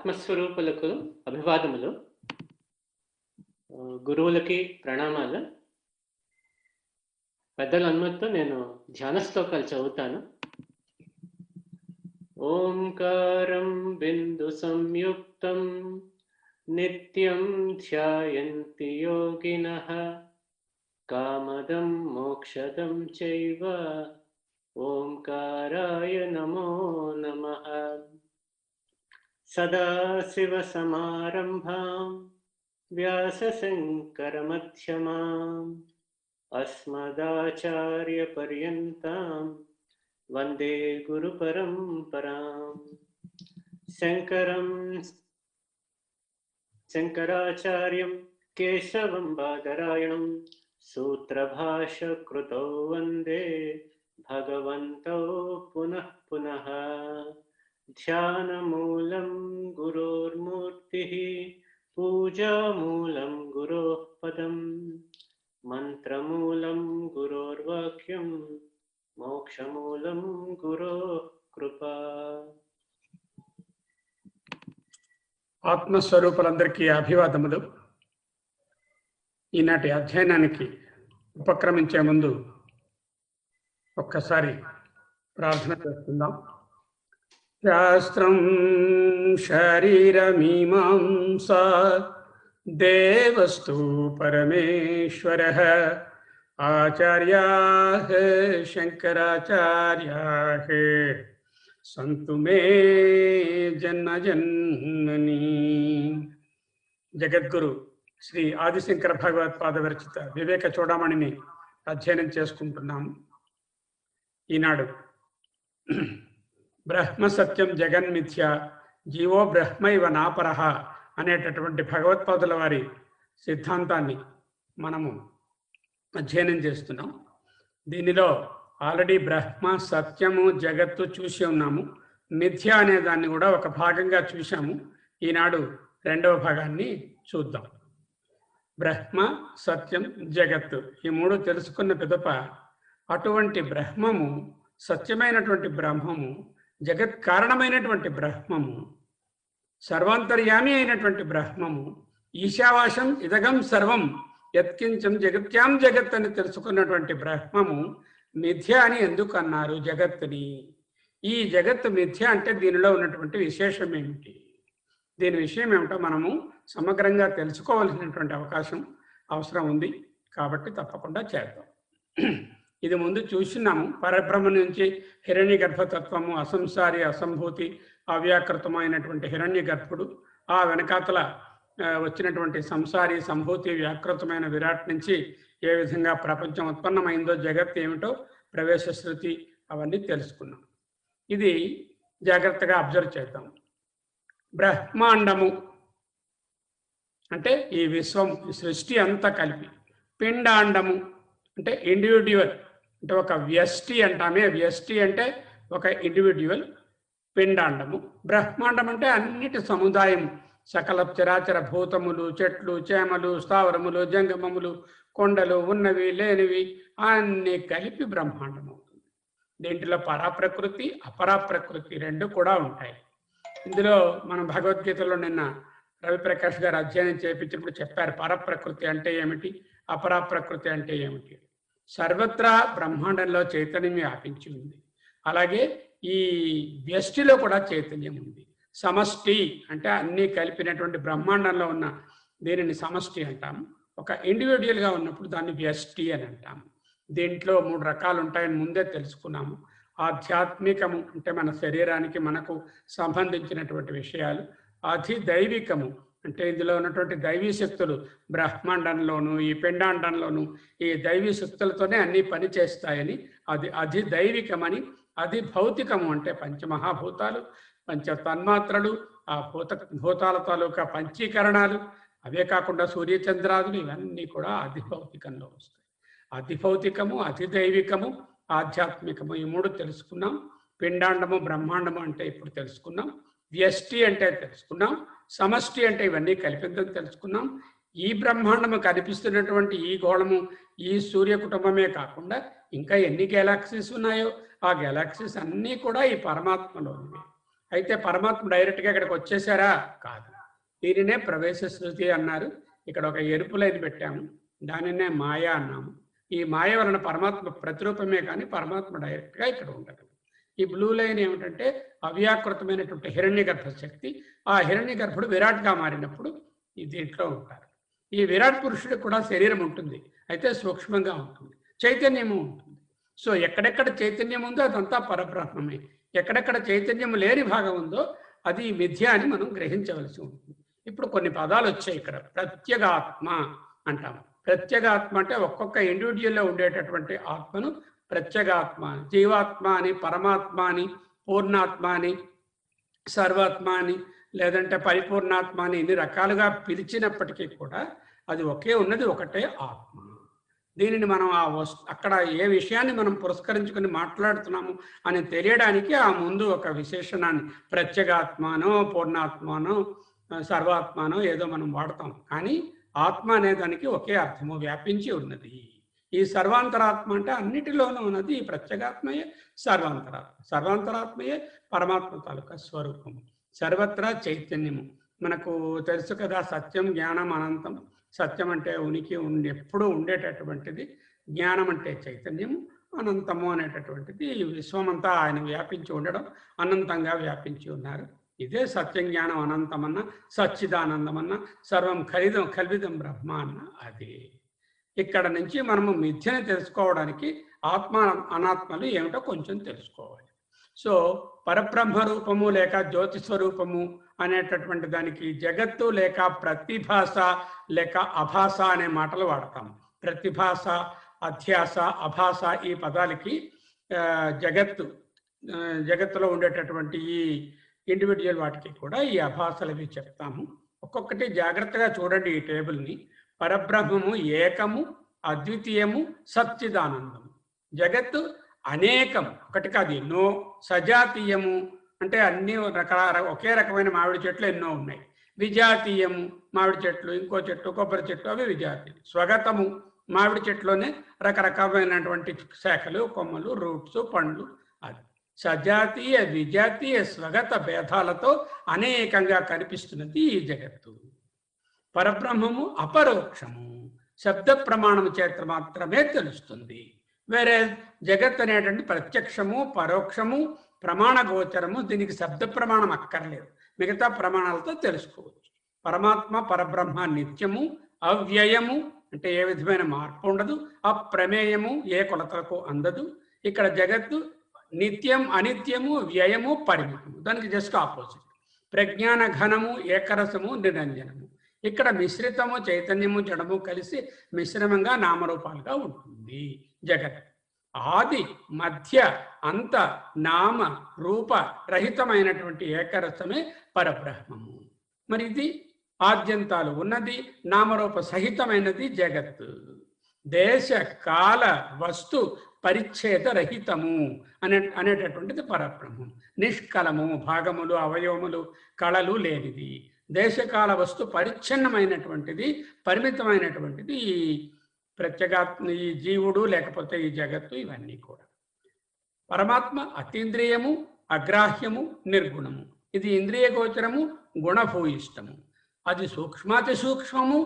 ఆత్మస్వరూపులకు అభివాదములు. గురువులకి ప్రణామాలు. పెద్దల అనుమతితో నేను ధ్యాన శ్లోకాలు చదువుతాను. ఓంకారం బిందు సంయుక్తం నిత్యం ధ్యాయంతి యోగినః కామదం మోక్షదం చైవ ఓంకారాయ నమో నమః. సదాశివసమారంభాం వ్యాసశంకరమధ్యమాం అస్మదాచార్యపర్యంతాం వందే గురుపరంపరాం. శంకరాచార్యం కేశవం బాదరాయణం సూత్రభాష్యకృతో వందే భగవంతో పునః పునః. ధ్యానమూలం గురోర్మూర్తిః పూజామూలం గురోః పదం మంత్రమూలం గురోర్వాక్యం మోక్షమూలం గురోః కృపా. ఆత్మస్వరూపులందరికీ అభివాదములు. ఈనాటి అధ్యయనానికి ఉపక్రమించే ముందు ఒక్కసారి ప్రార్థన చేస్తుందాం. శాస్త్రం శరీరమీమాంసా దేవస్తు పరమేశ్వరః ఆచార్యాః శంకరాచార్యాః సంతు మే జన్మజన్మని. జగద్గురు శ్రీ ఆదిశంకర భగవత్పాద విరచిత వివేక చూడమణిని అధ్యయనం చేసుకుంటున్నాము. ఈనాడు బ్రహ్మ సత్యం జగన్మిథ్య జీవో బ్రహ్మైవ నాపరః అనేటటువంటి భగవత్పాదుల వారి సిద్ధాంతాన్ని మనము అధ్యయనం చేస్తున్నాం. దీనిలో ఆల్రెడీ బ్రహ్మ సత్యము జగత్తు చూసి ఉన్నాము. మిథ్య అనే దాన్ని కూడా ఒక భాగంగా చూశాము. ఈనాడు రెండవ భాగాన్ని చూద్దాం. బ్రహ్మ సత్యం జగత్తు ఈ మూడు తెలుసుకున్న పిదప అటువంటి బ్రహ్మము, సత్యమైనటువంటి బ్రహ్మము, జగత్ కారణమైనటువంటి బ్రహ్మము, సర్వాంతర్యామి అయినటువంటి బ్రహ్మము, ఈశావాసం ఇదగం సర్వం యత్కించం జగత్యాం జగత్ అని తెలుసుకున్నటువంటి బ్రహ్మము మిథ్య అని ఎందుకు అన్నారు జగత్తుని? ఈ జగత్తు మిథ్య అంటే దీనిలో ఉన్నటువంటి విశేషం ఏమిటి, దీని విషయం ఏమిటో మనము సమగ్రంగా తెలుసుకోవాల్సినటువంటి అవసరం ఉంది. కాబట్టి తప్పకుండా చేద్దాం. ఇది ముందు చూసినాము. పరబ్రహ్మ నుంచి హిరణ్య గర్భతత్వము, అసంసారి, అసంభూతి, అవ్యాకృతమైనటువంటి హిరణ్య గర్భుడు, ఆ వెనకాతల వచ్చినటువంటి సంసారి, సంభూతి, వ్యాకృతమైన విరాట్ నుంచి ఏ విధంగా ప్రపంచం ఉత్పన్నమైందో, జగత్ ఏమిటో, ప్రవేశ శృతి, అవన్నీ తెలుసుకున్నాం. ఇది జాగ్రత్తగా అబ్జర్వ్ చేద్దాం. బ్రహ్మాండము అంటే ఈ విశ్వం, ఈ సృష్టి అంతా కలిపి. పిండాండము అంటే ఇండివిడ్యువల్, అంటే ఒక వ్యష్టి అంటామే. వ్యష్టి అంటే ఒక ఇండివిడ్యువల్. పిండాండము. బ్రహ్మాండం అంటే అన్నిటి సముదాయం, సకల చరాచర భూతములు, చెట్లు, చేమలు, స్థావరములు, జంగమములు, కొండలు, ఉన్నవి లేనివి అన్నీ కలిపి బ్రహ్మాండం అవుతుంది. దీంట్లో పరాప్రకృతి, అపరాప్రకృతి రెండు కూడా ఉంటాయి. ఇందులో మనం భగవద్గీతలో నిన్న రవిప్రకాష్ గారు అధ్యయనం చేయించినప్పుడు చెప్పారు పరప్రకృతి అంటే ఏమిటి, అపరాప్రకృతి అంటే ఏమిటి. సర్వత్రా బ్రహ్మాండంలో చైతన్యం వ్యాపించి ఉంది. అలాగే ఈ వ్యష్టిలో కూడా చైతన్యం ఉంది. సమష్టి అంటే అన్నీ కలిపినటువంటి బ్రహ్మాండంలో ఉన్న దీనిని సమష్టి అంటాము. ఒక ఇండివిజువల్గా ఉన్నప్పుడు దాన్ని వ్యష్టి అని అంటాము. దీంట్లో మూడు రకాలు ఉంటాయని ముందే తెలుసుకున్నాము. ఆధ్యాత్మికము అంటే మన శరీరానికి, మనకు సంబంధించినటువంటి విషయాలు. అధిదైవికము అంటే ఇందులో ఉన్నటువంటి దైవీ శక్తులు బ్రహ్మాండంలోను, ఈ పిండాండంలోను ఈ దైవీ శక్తులతోనే అన్నీ పనిచేస్తాయని అది అధిదైవికమని. అధిభౌతికము అంటే పంచమహాభూతాలు, పంచ తన్మాత్రలు, ఆ భూతాల తాలూకా పంచీకరణాలు, అవే కాకుండా సూర్యచంద్రాదులు, ఇవన్నీ కూడా అధిభౌతికంలో వస్తాయి. అధిభౌతికము, అధిదైవికము, ఆధ్యాత్మికము ఈ మూడు తెలుసుకున్నాం. పిండాండము, బ్రహ్మాండము అంటే ఇప్పుడు తెలుసుకున్నాం. వ్యష్టి అంటే తెలుసుకున్నాం. సమష్టి అంటే ఇవన్నీ కలిపిందని తెలుసుకున్నాం. ఈ బ్రహ్మాండము కనిపిస్తున్నటువంటి ఈ గోళము, ఈ సూర్య కుటుంబమే కాకుండా ఇంకా ఎన్ని గెలాక్సీస్ ఉన్నాయో ఆ గెలాక్సీస్ అన్నీ కూడా ఈ పరమాత్మలో ఉన్నాయి. అయితే పరమాత్మ డైరెక్ట్గా ఇక్కడికి వచ్చేసారా? కాదు. దీనినే ప్రవేశ శృతి అన్నారు. ఇక్కడ ఒక ఎరుపు లైన్ పెట్టాము, దానినే మాయ అన్నాము. ఈ మాయ వలన పరమాత్మ ప్రతిరూపమే కానీ పరమాత్మ డైరెక్ట్గా ఇక్కడ ఉండదు. ఈ బ్లూ లైన్ ఏమిటంటే అవ్యాకృతమైనటువంటి హిరణ్యగర్భ శక్తి. ఆ హిరణ్యగర్భుడు విరాట్గా మారినప్పుడు ఈ దీంట్లో ఉంటారు. ఈ విరాట్ పురుషుడికి కూడా శరీరం ఉంటుంది, అయితే సూక్ష్మంగా ఉంటుంది, చైతన్యము ఉంటుంది. సో ఎక్కడెక్కడ చైతన్యం ఉందో అదంతా పరబ్రహ్మమే. ఎక్కడెక్కడ చైతన్యం లేని భాగం ఉందో అది మిథ్య అని మనం గ్రహించవలసి ఉంటుంది. ఇప్పుడు కొన్ని పదాలు వచ్చాయి ఇక్కడ. ప్రత్యేగాత్మ అంటాము. ప్రత్యేగాత్మ అంటే ఒక్కొక్క ఇండివిజువల్లో ఉండేటటువంటి ఆత్మను ప్రత్యేగాత్మ, జీవాత్మ అని, పరమాత్మ అని, పూర్ణాత్మ అని, సర్వాత్మ అని, లేదంటే పరిపూర్ణాత్మ అని ఇన్ని రకాలుగా పిలిచినప్పటికీ కూడా అది ఒకే ఉన్నది, ఒకటే ఆత్మ. దీనిని మనం అక్కడ ఏ విషయాన్ని మనం పురస్కరించుకొని మాట్లాడుతున్నాము అని తెలియడానికి ఆ ముందు ఒక విశేషణాన్ని ప్రత్యేగాత్మనో పూర్ణాత్మనో సర్వాత్మనో ఏదో మనం వాడతాం. కానీ ఆత్మ అనే దానికి ఒకే అర్థము, వ్యాపించి ఉన్నది. ఈ సర్వాంతరాత్మ అంటే అన్నిటిలోనూ ఉన్నది ఈ ప్రత్యేగాత్మయే సర్వాంతరాత్మ. సర్వాంతరాత్మయే పరమాత్మ తాలూకా స్వరూపము, సర్వత్రా చైతన్యము. మనకు తెలుసు కదా, సత్యం జ్ఞానం అనంతం. సత్యం అంటే ఉనికి ఎప్పుడూ ఉండేటటువంటిది, జ్ఞానం అంటే చైతన్యము, అనంతము అనేటటువంటిది ఈ విశ్వమంతా ఆయన వ్యాపించి ఉండడం, అనంతంగా వ్యాపించి ఉన్నారు. ఇదే సత్యం జ్ఞానం అనంతమన్న, సచ్చిదానందమన్న, సర్వం కల్విదం బ్రహ్మ అన్న అదే. ఇక్కడ నుంచి మనము మిథ్యని తెలుసుకోవడానికి ఆత్మ అనాత్మలు ఏమిటో కొంచెం తెలుసుకోవాలి. సో పరబ్రహ్మ రూపము లేక జ్యోతి స్వరూపము అనేటటువంటి దానికి జగత్తు లేక ప్రతిభాస లేక అభాస అనే మాటలు వాడతాం. ప్రతిభాస, అధ్యాస, అభాస ఈ పదాలకి జగత్తులో ఉండేటటువంటి ఈ ఇండివిజువల్ వాటికి కూడా ఈ అభాసలు ఇవి చెప్తాము. ఒక్కొక్కటి జాగ్రత్తగా చూడండి ఈ టేబుల్ని. పరబ్రహ్మము ఏకము, అద్వితీయము, సచ్చిదానందము. జగత్తు అనేకం, ఒకటి కాదు ఎన్నో. సజాతీయము అంటే అన్ని రకాల ఒకే రకమైన మామిడి చెట్లు ఎన్నో ఉన్నాయి. విజాతీయము మామిడి చెట్లు, ఇంకో చెట్టు కొబ్బరి చెట్టు, అవి విజాతీయం. స్వగతము మామిడి చెట్లోనే రకరకమైనటువంటి శాఖలు, కొమ్మలు, రూట్స్, పండ్లు. అది సజాతీయ విజాతీయ స్వగత భేదాలతో అనేకంగా కనిపిస్తున్నది ఈ జగత్తు. పరబ్రహ్మము అపరోక్షము, శబ్ద ప్రమాణము చేత మాత్రమే తెలుస్తుంది. వేరే జగత్ అనేటువంటి ప్రత్యక్షము, పరోక్షము, ప్రమాణ గోచరము. దీనికి శబ్ద ప్రమాణం అక్కర్లేదు, మిగతా ప్రమాణాలతో తెలుసుకోవచ్చు. పరమాత్మ పరబ్రహ్మ నిత్యము, అవ్యయము అంటే ఏ విధమైన మార్పు ఉండదు, అప్రమేయము ఏ కొలతలకు అందదు. ఇక్కడ జగత్తు నిత్యం, అనిత్యము, వ్యయము, పరిమితము. దానికి జస్ట్ ఆపోజిట్. ప్రజ్ఞాన ఘనము, ఏకరసము, నిరంజనము. ఇక్కడ మిశ్రితము, చైతన్యము, జడము కలిసి మిశ్రమంగా నామరూపాలుగా ఉంటుంది జగత్. ఆది మధ్య అంత నామ రూప రహితమైనటువంటి ఏకరసమే పరబ్రహ్మము. మరి ఇది ఆద్యంతాలు ఉన్నది, నామరూప సహితమైనది జగత్తు. దేశ కాల వస్తు పరిచ్ఛేద రహితము అనేటటువంటిది పరబ్రహ్మం. నిష్కలము, భాగములు, అవయవములు, కళలు లేనిది. దేశకాల వస్తు పరిచ్ఛిన్నమైనటువంటిది, పరిమితమైనటువంటిది ఈ ప్రత్యేగాత్మ, ఈ జీవుడు లేకపోతే ఈ జగత్తు. ఇవన్నీ కూడా పరమాత్మ అతీంద్రియము, అగ్రాహ్యము, నిర్గుణము. ఇది ఇంద్రియ గోచరము, గుణభూయిష్టము. అది సూక్ష్మాతి సూక్ష్మము,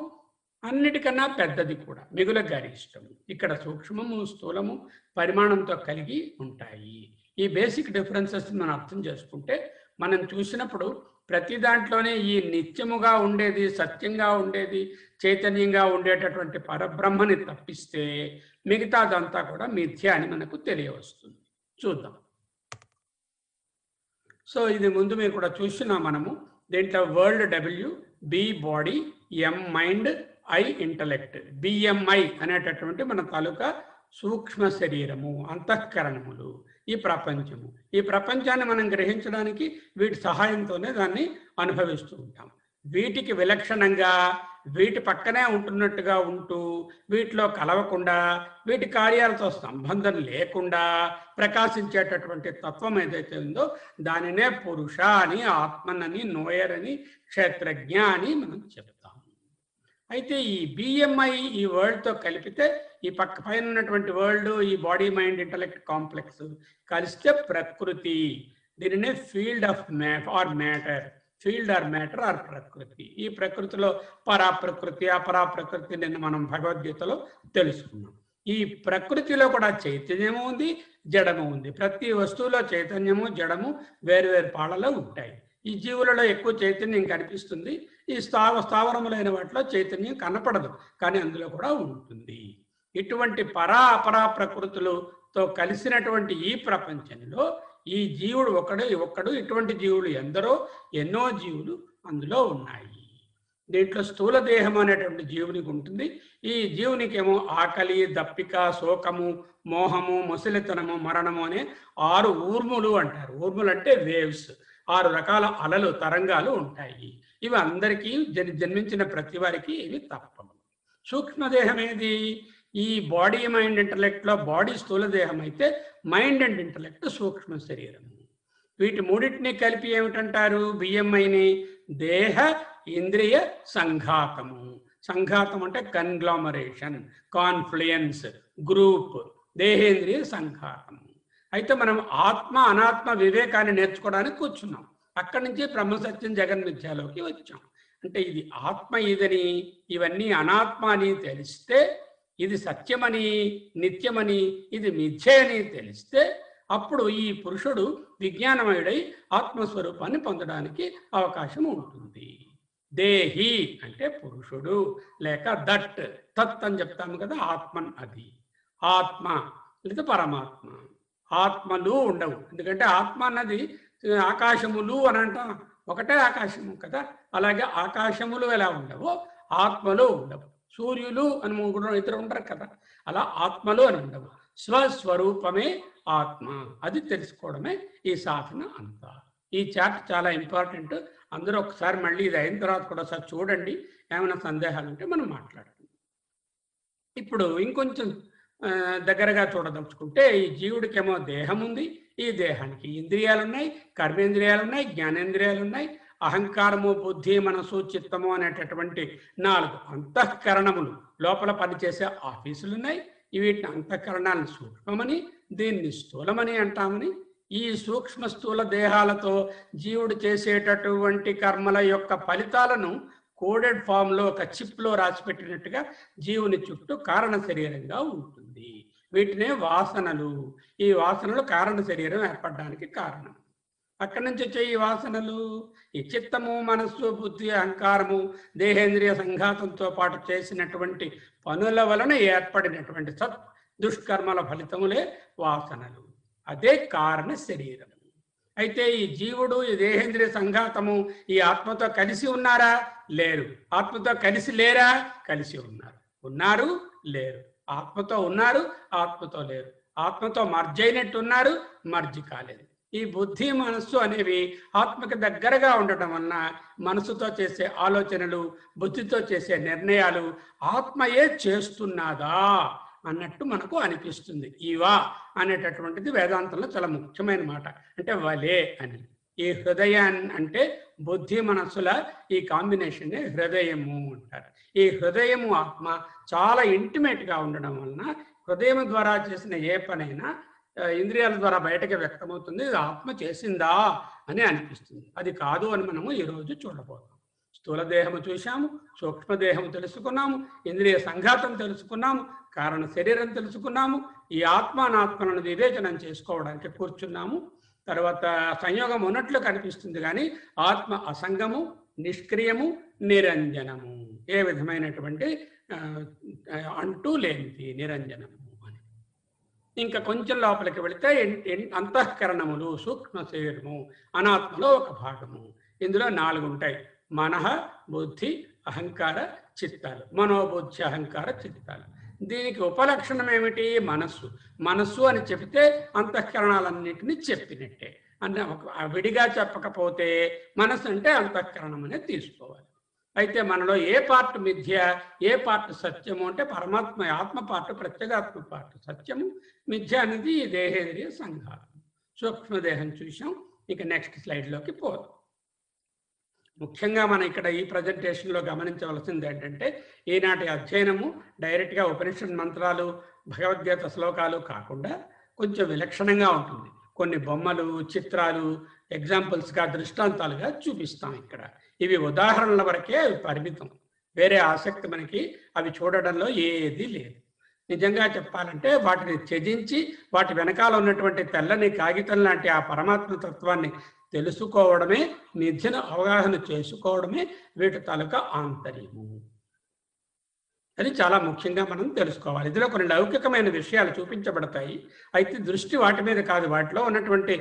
అన్నిటికన్నా పెద్దది కూడా, మిగుల గరిష్టము. ఇక్కడ సూక్ష్మము, స్థూలము పరిమాణంతో కలిగి ఉంటాయి. ఈ బేసిక్ డిఫరెన్సెస్ మనం అర్థం చేసుకుంటే మనం చూసినప్పుడు ప్రతి దాంట్లోనే ఈ నిత్యముగా ఉండేది, సత్యంగా ఉండేది, చైతన్యంగా ఉండేటటువంటి పరబ్రహ్మని తప్పిస్తే మిగతాదంతా కూడా మిథ్య అని మనకు తెలియవస్తుంది. చూద్దాం. సో ఇది ముందు మీరు కూడా చూస్తున్నాం మనము. దీంట్లో world W, B body, M mind, I intellect. BMI అనేటటువంటి మన తాలూకా సూక్ష్మ శరీరము, అంతఃకరణములు, ఈ ప్రపంచము. ఈ ప్రపంచాన్ని మనం గ్రహించడానికి వీటి సహాయంతోనే దాన్ని అనుభవిస్తూ ఉంటాం. వీటికి విలక్షణంగా వీటి పక్కనే ఉంటున్నట్టుగా ఉంటూ, వీటిలో కలవకుండా, వీటి కార్యాలతో సంబంధం లేకుండా ప్రకాశించేటటువంటి తత్వం ఏదైతే ఉందో దానినే పురుష అని, ఆత్మనని, నోయర్ అని, క్షేత్రజ్ఞ అని మనం చెప్తాం. అయితే ఈ బిఎంఐ ఈ వరల్డ్తో కలిపితే, ఈ పైన ఉన్నటువంటి వరల్డ్, ఈ బాడీ మైండ్ ఇంటలెక్ట్ కాంప్లెక్స్ కలిస్తే ప్రకృతి. దీనినే field of matter, field or matter or ప్రకృతి. ఈ ప్రకృతిలో పరాప్రకృతి, అపరాప్రకృతి నిన్న మనం భగవద్గీతలో తెలుసుకున్నాం. ఈ ప్రకృతిలో కూడా చైతన్యము ఉంది, జడము ఉంది. ప్రతి వస్తువులో చైతన్యము జడము వేరువేరు పాళ్ళలో ఉంటాయి. ఈ జీవులలో ఎక్కువ చైతన్యం కనిపిస్తుంది, ఈ స్థావరములైన వాటిలో చైతన్యం కనపడదు, కానీ అందులో కూడా ఉంటుంది. ఇటువంటి పరా అపరా ప్రకృతులతో కలిసినటువంటి ఈ ప్రపంచంలో ఈ జీవుడు ఒక్కడు ఇటువంటి జీవులు ఎందరో, ఎన్నో జీవులు అందులో ఉన్నాయి. దీంట్లో స్థూల దేహం అనేటువంటి జీవునికి ఉంటుంది. ఈ జీవునికేమో ఆకలి, దప్పిక, శోకము, మోహము, ముసలితనము, మరణము అనే 6 ఊర్ములు అంటారు. ఊర్ములు అంటే వేవ్స్, 6 రకాల అలలు, తరంగాలు ఉంటాయి. ఇవి అందరికీ జన్మించిన ప్రతి వారికి ఇవి తప్పవు. సూక్ష్మదేహం ఏది? ఈ బాడీ మైండ్ ఇంటలెక్ట్లో బాడీ స్థూల దేహం అయితే మైండ్ అండ్ ఇంటలెక్ట్ సూక్ష్మ శరీరము. వీటి మూడింటిని కలిపి ఏమిటంటారు? బిఎంఐని దేహ ఇంద్రియ సంఘాతము. సంఘాతం అంటే కన్గ్లామరేషన్, కాన్ఫ్లుయెన్స్, గ్రూప్, దేహేంద్రియ సంఘాతము. అయితే మనం ఆత్మ అనాత్మ వివేకాన్ని నేర్చుకోవడానికి కూర్చున్నాం. అక్కడి నుంచి బ్రహ్మసత్యం జగన్మిథ్యాలోకి వచ్చాం. అంటే ఇది ఆత్మ ఇదని, ఇవన్నీ అనాత్మ అని తెలిస్తే, ఇది సత్యమని, నిత్యమని, ఇది మిథ్య అని తెలిస్తే అప్పుడు ఈ పురుషుడు విజ్ఞానమయుడై ఆత్మస్వరూపాన్ని పొందడానికి అవకాశం ఉంటుంది. దేహి అంటే పురుషుడు, లేక తత్ అని చెప్తాము కదా, ఆత్మన్ అది. ఆత్మ లేదా పరమాత్మ. ఆత్మలు ఉండవు, ఎందుకంటే ఆత్మ అన్నది ఆకాశములు అని అంటాం, ఒకటే ఆకాశము కదా. అలాగే ఆకాశములు ఎలా ఉండవో ఆత్మలు ఉండవు. సూర్యులు అని ఇద్దరు ఉంటారు కదా, అలా ఆత్మలు అని ఉండవు. స్వస్వరూపమే ఆత్మ, అది తెలుసుకోవడమే ఈ సాధన అంతా. ఈ చాట్ చాలా ఇంపార్టెంట్. అందరూ ఒకసారి మళ్ళీ ఇది అయిన తర్వాత కూడా ఒకసారి చూడండి. ఏమైనా సందేహాలు ఉంటే మనం మాట్లాడుకుందాం. ఇప్పుడు ఇంకొంచెం దగ్గరగా చూడదలుచుకుంటే, ఈ జీవుడికేమో దేహం ఉంది. ఈ దేహానికి ఇంద్రియాలు ఉన్నాయి, కర్మేంద్రియాలు ఉన్నాయి, జ్ఞానేంద్రియాలు ఉన్నాయి. అహంకారము, బుద్ధి, మనసు, చిత్తము అనేటటువంటి 4 అంతఃకరణములు, లోపల పనిచేసే ఆఫీసులు ఉన్నాయి. వీటిని అంతఃకరణాలను సూక్ష్మమని, దీన్ని స్థూలమని అంటామని. ఈ సూక్ష్మ స్థూల దేహాలతో జీవుడు చేసేటటువంటి కర్మల యొక్క ఫలితాలను కోడెడ్ ఫామ్లో ఒక చిప్లో రాసిపెట్టినట్టుగా జీవుని చుట్టూ కారణ శరీరంగా ఉంటుంది. వీటినే వాసనలు. ఈ వాసనలు కారణ శరీరం ఏర్పడడానికి కారణం. అక్కడి నుంచి వచ్చే ఈ వాసనలు ఈ చిత్తము, మనస్సు, బుద్ధి, అహంకారము, దేహేంద్రియ సంఘాతంతో పాటు చేసినటువంటి పనుల వలన ఏర్పడినటువంటి దుష్కర్మల ఫలితములే వాసనలు. అదే కారణ శరీరం. అయితే ఈ జీవుడు, ఈ దేహేంద్రియ సంఘాతము ఈ ఆత్మతో కలిసి ఉన్నారా? లేరు. ఆత్మతో కలిసి లేరా? కలిసి ఉన్నారు. ఉన్నారు, లేరు. ఆత్మతో ఉన్నారు, ఆత్మతో లేరు. ఆత్మతో మర్జ్ అయినట్టు ఉన్నారు, మర్జ్ కాలేదు. ఈ బుద్ధి, మనస్సు అనేవి ఆత్మకి దగ్గరగా ఉండటం వలన మనసుతో చేసే ఆలోచనలు, బుద్ధితో చేసే నిర్ణయాలు ఆత్మయే చేస్తున్నదా అన్నట్టు మనకు అనిపిస్తుంది. ఈవా అనేటటువంటిది వేదాంతంలో చాలా ముఖ్యమైన మాట. అంటే వలే అని. ఈ హృదయాన్ని అంటే బుద్ధి మనస్సుల ఈ కాంబినేషన్నే హృదయము అంటారు. ఈ హృదయము ఆత్మ చాలా ఇంటిమేట్గా ఉండడం వలన హృదయం ద్వారా చేసిన ఏ పనైనా ఇంద్రియాల ద్వారా బయటకు వ్యక్తమవుతుంది. ఇది ఆత్మ చేసిందా అని అనిపిస్తుంది. అది కాదు అని మనము ఈరోజు చూడబోతాం. స్థూల దేహము చూసాము, సూక్ష్మదేహము తెలుసుకున్నాము, ఇంద్రియ సంఘాతం తెలుసుకున్నాము, కారణ శరీరం తెలుసుకున్నాము. ఈ ఆత్మానాత్మలను వివేచనం చేసుకోవడానికి కూర్చున్నాము. తర్వాత సంయోగం ఉన్నట్లు కనిపిస్తుంది, కానీ ఆత్మ అసంగము, నిష్క్రియము, నిరంజనము. ఏ విధమైనటువంటి అంటూ లేనిది నిరంజనము అని. ఇంకా కొంచెం లోపలికి వెళితే అంతఃకరణములు, సూక్ష్మ శరీరము అనాత్మలో ఒక భాగము. ఇందులో 4 ఉంటాయి: మనః, బుద్ధి, అహంకార, చిత్తాలు. మనోబుద్ధి అహంకార చిత్తాలు. దీనికి ఉపలక్షణం ఏమిటి? మనస్సు. మనస్సు అని చెబితే అంతఃకరణాలన్నింటినీ చెప్పినట్టే. అంటే విడిగా చెప్పకపోతే మనస్సు అంటే అంతఃకరణం అనేది తీసుకోవాలి. అయితే మనలో ఏ పార్ట్ మిథ్య, ఏ పార్ట్ సత్యము అంటే పరమాత్మ ఆత్మ పార్ట్, ప్రత్యేగాత్మ పార్ట్ సత్యము, మిథ్య అనేది ఈ దేహేంద్రియ సంఘాతం. సూక్ష్మదేహం చూసాం. ఇక నెక్స్ట్ స్లైడ్లోకి పోదాం. ముఖ్యంగా మనం ఇక్కడ ఈ ప్రజెంటేషన్లో గమనించవలసింది ఏంటంటే, ఈనాటి అధ్యయనము డైరెక్ట్గా ఉపనిషత్ మంత్రాలు, భగవద్గీత శ్లోకాలు కాకుండా కొంచెం విలక్షణంగా ఉంటుంది. కొన్ని బొమ్మలు, చిత్రాలు ఎగ్జాంపుల్స్గా, దృష్టాంతాలుగా చూపిస్తాం ఇక్కడ. ఇవి ఉదాహరణల వరకే అవి పరిమితం. వేరే ఆసక్తి మనకి అవి చూడడంలో ఏది లేదు. నిజంగా చెప్పాలంటే వాటిని త్యజించి వాటి వెనకాల ఉన్నటువంటి తెల్లని కాగితం లాంటి ఆ పరమాత్మ తత్వాన్ని తెలుసుకోవడమే, మిథ్యను అవగాహన చేసుకోవడమే వీటి తాలూకా ఆంతర్యము. అది చాలా ముఖ్యంగా మనం తెలుసుకోవాలి. ఇందులో కొన్ని లౌకికమైన విషయాలు చూపించబడతాయి. అయితే దృష్టి వాటి మీద కాదు, వాటిలో ఉన్నటువంటి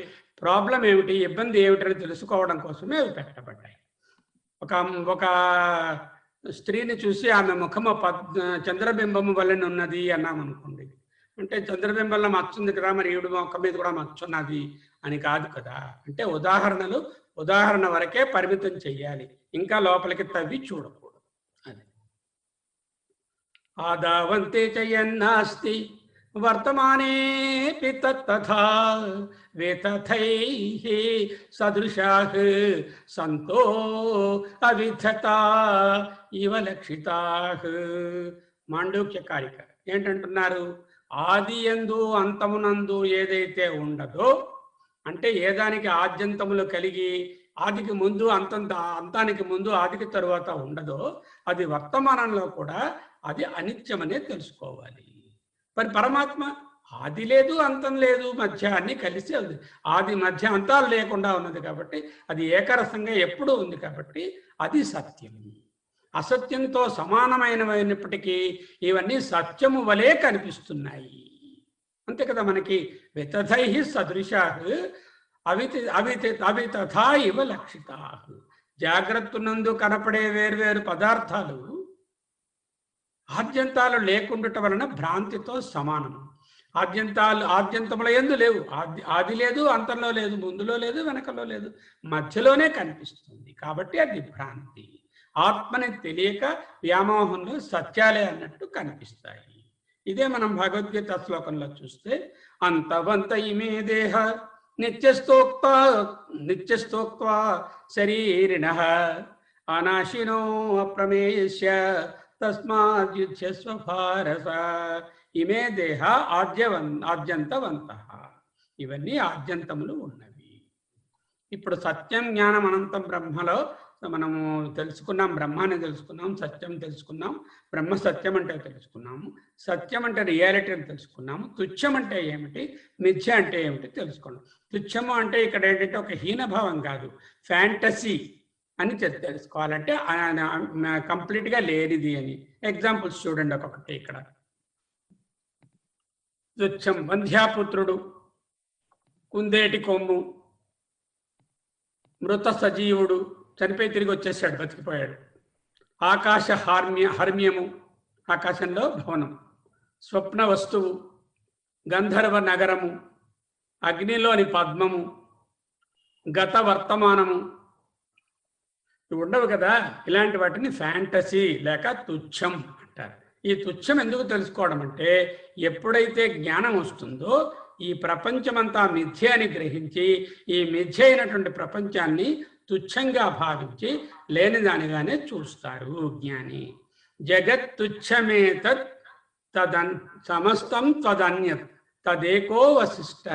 ప్రాబ్లం ఏమిటి, ఇబ్బంది ఏమిటని తెలుసుకోవడం కోసమే అవి పెట్టబడ్డాయి. ఒక స్త్రీని చూసి ఆమె ముఖము చంద్రబింబము వలన ఉన్నది అన్నామనుకోండి. అంటే చంద్రబింబంలో మచ్చుంది కదా, మరి ఈవిడ ముఖం మీద కూడా మచ్చున్నది అని కాదు కదా. అంటే ఉదాహరణ వరకే పరిమితం చెయ్యాలి, ఇంకా లోపలికి తవ్వి చూడకూడదు. అది ఆదావంతే చయన్నాస్తి వర్తమానేపి తత్తథా వేతథైః సదృశాః సంతో అవిధతా ఇవ లక్షితాః. మాండూక్యకారిక ఏంటంటున్నారు? ఆది యందు అంతమునందు ఏదైతే ఉండదో, అంటే ఏదానికి ఆద్యంతములు కలిగి ఆదికి ముందు అంతానికి ముందు ఆదికి తరువాత ఉండదో, అది వర్తమానంలో కూడా అది అనిత్యమనే తెలుసుకోవాలి. మరి పరమాత్మ ఆది లేదు, అంతం లేదు, మధ్య అన్ని కలిసి ఉంది. ఆది మధ్య అంతాలు లేకుండా ఉన్నది కాబట్టి అది ఏకరసంగా ఎప్పుడూ ఉంది కాబట్టి అది సత్యం. అసత్యంతో సమానమైనప్పటికీ ఇవన్నీ సత్యము వలె కనిపిస్తున్నాయి. అంతే కదా. మనకి వితథై సదృశాః అవితథా ఇవ లక్షితాః. జాగ్రత్తనందు కనపడే వేర్వేరు పదార్థాలు ఆద్యంతాలు లేకుండటం వలన భ్రాంతితో సమానము. ఆద్యంతముల యందు లేవు, ఆది లేదు, అంతంలో లేదు, ముందులో లేదు, వెనకలో లేదు, మధ్యలోనే కనిపిస్తుంది కాబట్టి అది భ్రాంతి. ఆత్మని తెలియక వ్యామోహంలో సత్యాలే అన్నట్టు కనిపిస్తాయి. ఇదే మనం భగవద్గీత శ్లోకంలో చూస్తే, అంతవంత ఇమే దేహ నిత్యస్తోక్త్వా శరీరిణః అనాశినో అప్రమేయస్య తస్మాద్యుధ్యస్వ భారత. ఇమే దేహ ఆద్యంతవంతః. ఇవన్నీ ఆద్యంతములు ఉన్నవి. ఇప్పుడు సత్యం జ్ఞానం అనంతం బ్రహ్మలో మనము తెలుసుకున్నాం, బ్రహ్మాన్ని తెలుసుకున్నాం, సత్యం తెలుసుకున్నాం, బ్రహ్మ సత్యం అంటే తెలుసుకున్నాము, సత్యం అంటే రియాలిటీ అని తెలుసుకున్నాము, తుచ్చం అంటే ఏమిటి, మిథ్య అంటే ఏమిటి తెలుసుకున్నాం. తుచ్చము అంటే ఇక్కడ ఏంటంటే ఒక హీనభావం కాదు, ఫ్యాంటసీ అని తెలుసుకోవాలంటే కంప్లీట్గా లేనిది అని. ఎగ్జాంపుల్స్ చూడండి ఒక్కొక్కటి. ఇక్కడ తుచ్చం వంధ్యాపుత్రుడు, కుందేటి కొమ్ము, మృత సజీవుడు, చనిపోయి తిరిగి వచ్చేసాడు, బతికిపోయాడు. ఆకాశ హర్మ్యము, ఆకాశంలో భవనం, స్వప్న వస్తువు, గంధర్వ నగరము, అగ్నిలోని పద్మము, గత వర్తమానము, ఇవి ఉండవు కదా. ఇలాంటి వాటిని ఫ్యాంటసీ లేక తుచ్చం అంటారు. ఈ తుచ్చం ఎందుకు తెలుసుకోవడం అంటే, ఎప్పుడైతే జ్ఞానం వస్తుందో ఈ ప్రపంచమంతా మిథ్య అని గ్రహించి ఈ మిథ్య అయినటువంటి ప్రపంచాన్ని తుచ్చంగా భావించి లేని దానిగానే చూస్తారు జ్ఞాని. జగత్ తుచ్చమేతత్ సమస్తం తదన్యత్ తదేకో వశిష్ట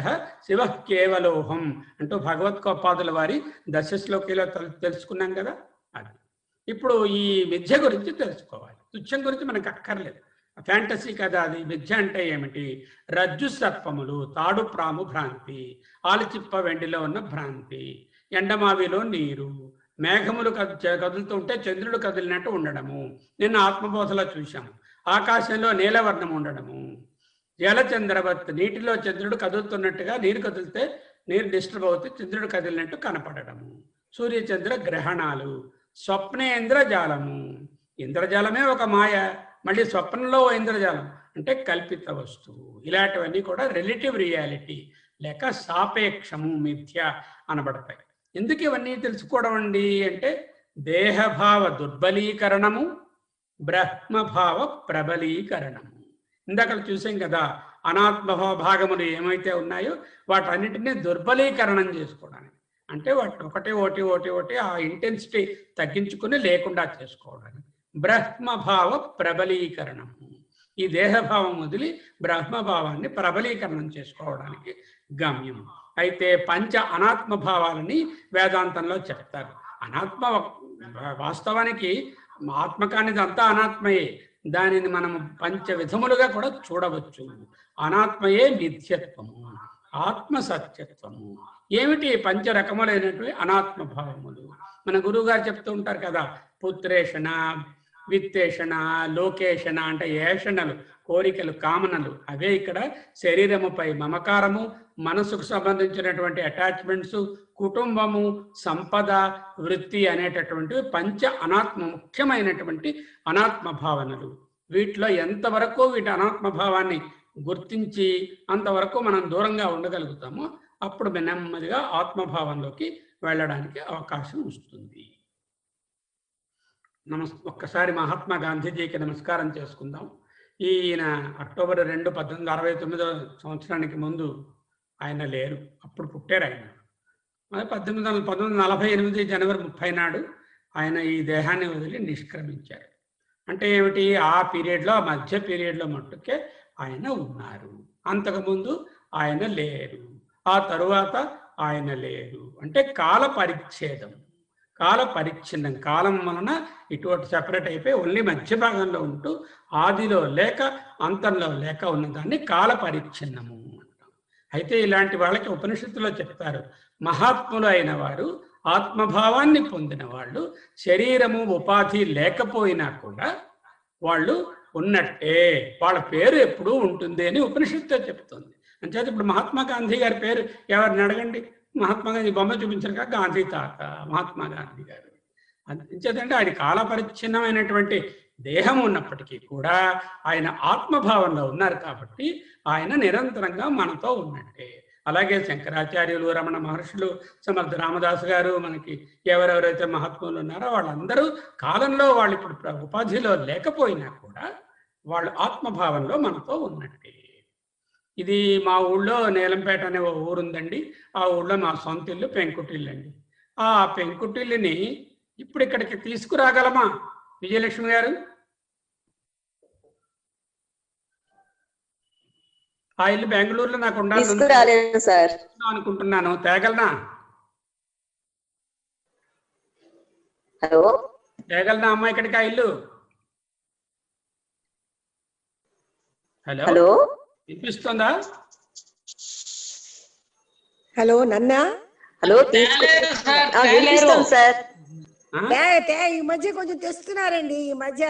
శివ కేవలోహం అంటూ భగవత్పాదుల వారి దశ శ్లోకిలో తెలుసుకున్నాం కదా. అది ఇప్పుడు ఈ విద్య గురించి తెలుసుకోవాలి. తుచ్చం గురించి మనకు అక్కర్లేదు, ఫ్యాంటసీ కదా అది. విద్య అంటే ఏమిటి? రజ్జు సర్పములు, తాడు ప్రాము భ్రాంతి, ఆలుచిప్ప వెండిలో ఉన్న భ్రాంతి, ఎండమావిలో నీరు, మేఘములు కదులుతుంటే చంద్రుడు కదిలినట్టు ఉండడము, నిన్న ఆత్మబోధలో చూశాము. ఆకాశంలో నీలవర్ణం ఉండడము, జలచంద్రవత్, నీటిలో చంద్రుడు కదులుతున్నట్టుగా నీరు కదిలితే నీరు డిస్టర్బ్ అవుతే చంద్రుడు కదిలినట్టు కనపడము, సూర్యచంద్ర గ్రహణాలు, స్వప్నేంద్రజాలము, ఇంద్రజాలమే ఒక మాయ, మళ్ళీ స్వప్నంలో ఇంద్రజాలం అంటే కల్పిత వస్తువు. ఇలాంటివన్నీ కూడా రిలేటివ్ రియాలిటీ లేక సాపేక్షము, మిథ్య అనబడతాయి. ఎందుకు ఇవన్నీ తెలుసుకోవడం అండి అంటే, దేహభావ దుర్బలీకరణము, బ్రహ్మభావ ప్రబలీకరణము. ఇందాక చూసాం కదా, అనాత్మభాగములు ఏమైతే ఉన్నాయో వాటన్నిటినీ దుర్బలీకరణం చేసుకోవడానికి, అంటే వాటి ఒకటి ఆ ఇంటెన్సిటీ తగ్గించుకుని లేకుండా చేసుకోవడానికి బ్రహ్మభావ ప్రబలీకరణము. ఈ దేహభావం వదిలి బ్రహ్మభావాన్ని ప్రబలీకరణం చేసుకోవడానికి గమ్యం. అయితే పంచ అనాత్మ భావాలని వేదాంతంలో చెప్తారు. అనాత్మ వాస్తవానికి ఆత్మకానిది అంతా అనాత్మయే. దానిని మనం పంచ విధములుగా కూడా చూడవచ్చు. అనాత్మయే మిథ్యత్వము, ఆత్మ సత్యత్వము. ఏమిటి పంచ రకములైనటువంటి అనాత్మ భావములు? మన గురువు గారు చెప్తూ ఉంటారు కదా, పుత్రేషణ, విత్తేషణ, లోకేషణ అంటే ఏషణలు, కోరికలు, కామనలు. అవే ఇక్కడ శరీరముపై మమకారము, మనసుకు సంబంధించినటువంటి అటాచ్మెంట్స్, కుటుంబము, సంపద, వృత్తి అనేటటువంటి పంచ అనాత్మ ముఖ్యమైనటువంటి అనాత్మ భావనలు. వీటిలో ఎంతవరకు వీటి అనాత్మ భావాన్ని గుర్తించి అంతవరకు మనం దూరంగా ఉండగలుగుతామో అప్పుడు నెమ్మదిగా ఆత్మభావంలోకి వెళ్ళడానికి అవకాశం వస్తుంది. ఒక్కసారి మహాత్మా గాంధీజీకి నమస్కారం చేసుకుందాం. ఈయన అక్టోబర్ 2, 1869 సంవత్సరానికి ముందు ఆయన లేరు. అప్పుడు పుట్టారు ఆయన. 1948 జనవరి 30 నాడు ఆయన ఈ దేహాన్ని వదిలి నిష్క్రమించారు. అంటే ఏమిటి? ఆ పీరియడ్లో, ఆ మధ్య పీరియడ్లో మట్టుకే ఆయన ఉన్నారు. అంతకుముందు ఆయన లేరు, ఆ తరువాత ఆయన లేరు. అంటే కాల పరిచ్ఛేదం, కాల పరిచ్ఛిన్నం. కాలం వలన ఇటువంటి సెపరేట్ అయిపోయి ఓన్లీ మధ్య భాగంలో ఉంటూ ఆదిలో లేక అంతంలో లేక ఉన్నదాన్ని కాల పరిచ్ఛిన్నము అంటాం. అయితే ఇలాంటి వాళ్ళకి ఉపనిషత్తులో చెప్తారు, మహాత్ములు అయిన వారు, ఆత్మభావాన్ని పొందిన వాళ్ళు, శరీరము ఉపాధి లేకపోయినా కూడా వాళ్ళు ఉన్నట్టే, వాళ్ళ పేరు ఎప్పుడూ ఉంటుంది అని ఉపనిషత్తు చెప్తుంది. అంచేత ఇప్పుడు మహాత్మా గాంధీ గారి పేరు ఎవరిని అడగండి, మహాత్మా గాంధీ బొమ్మ చూపించారు కదా, గాంధీ తాత మహాత్మా గాంధీ గారు. అంచేతంటే ఆయన కాలపరిచ్ఛిన్నమైనటువంటి దేహం ఉన్నప్పటికీ కూడా ఆయన ఆత్మభావంలో ఉన్నారు కాబట్టి ఆయన నిరంతరంగా మనతో ఉన్నట్టే. అలాగే శంకరాచార్యులు, రమణ మహర్షులు, సమర్థ రామదాసు గారు, మనకి ఎవరెవరైతే మహాత్ములు ఉన్నారో వాళ్ళందరూ కాలంలో వాళ్ళు ఇప్పుడు ఉపాధిలో లేకపోయినా కూడా వాళ్ళు ఆత్మభావంలో మనతో ఉన్నట్టే. ఇది మా ఊళ్ళో నేలంపేట అనే ఓ ఊరుందండి. ఆ ఊళ్ళో మా సొంత ఇల్లు పెంకుటిల్లు అండి. ఆ పెంకుటిల్లుని ఇప్పుడు ఇక్కడికి తీసుకురాగలమా విజయలక్ష్మి గారు? ఆ ఇల్లు బెంగళూరులో నాకు ఉండాలి అనుకుంటున్నాను, తేగలనా? హలో, తేగలనా అమ్మా ఇక్కడికి ఆ ఇల్లు? హలో హలో, వినిపిస్తుందా? హలో నన్నా. హలో, వినిపిస్తాం సార్. ఈ మధ్య కొంచెం తెస్తున్నారండి. ఈ మధ్య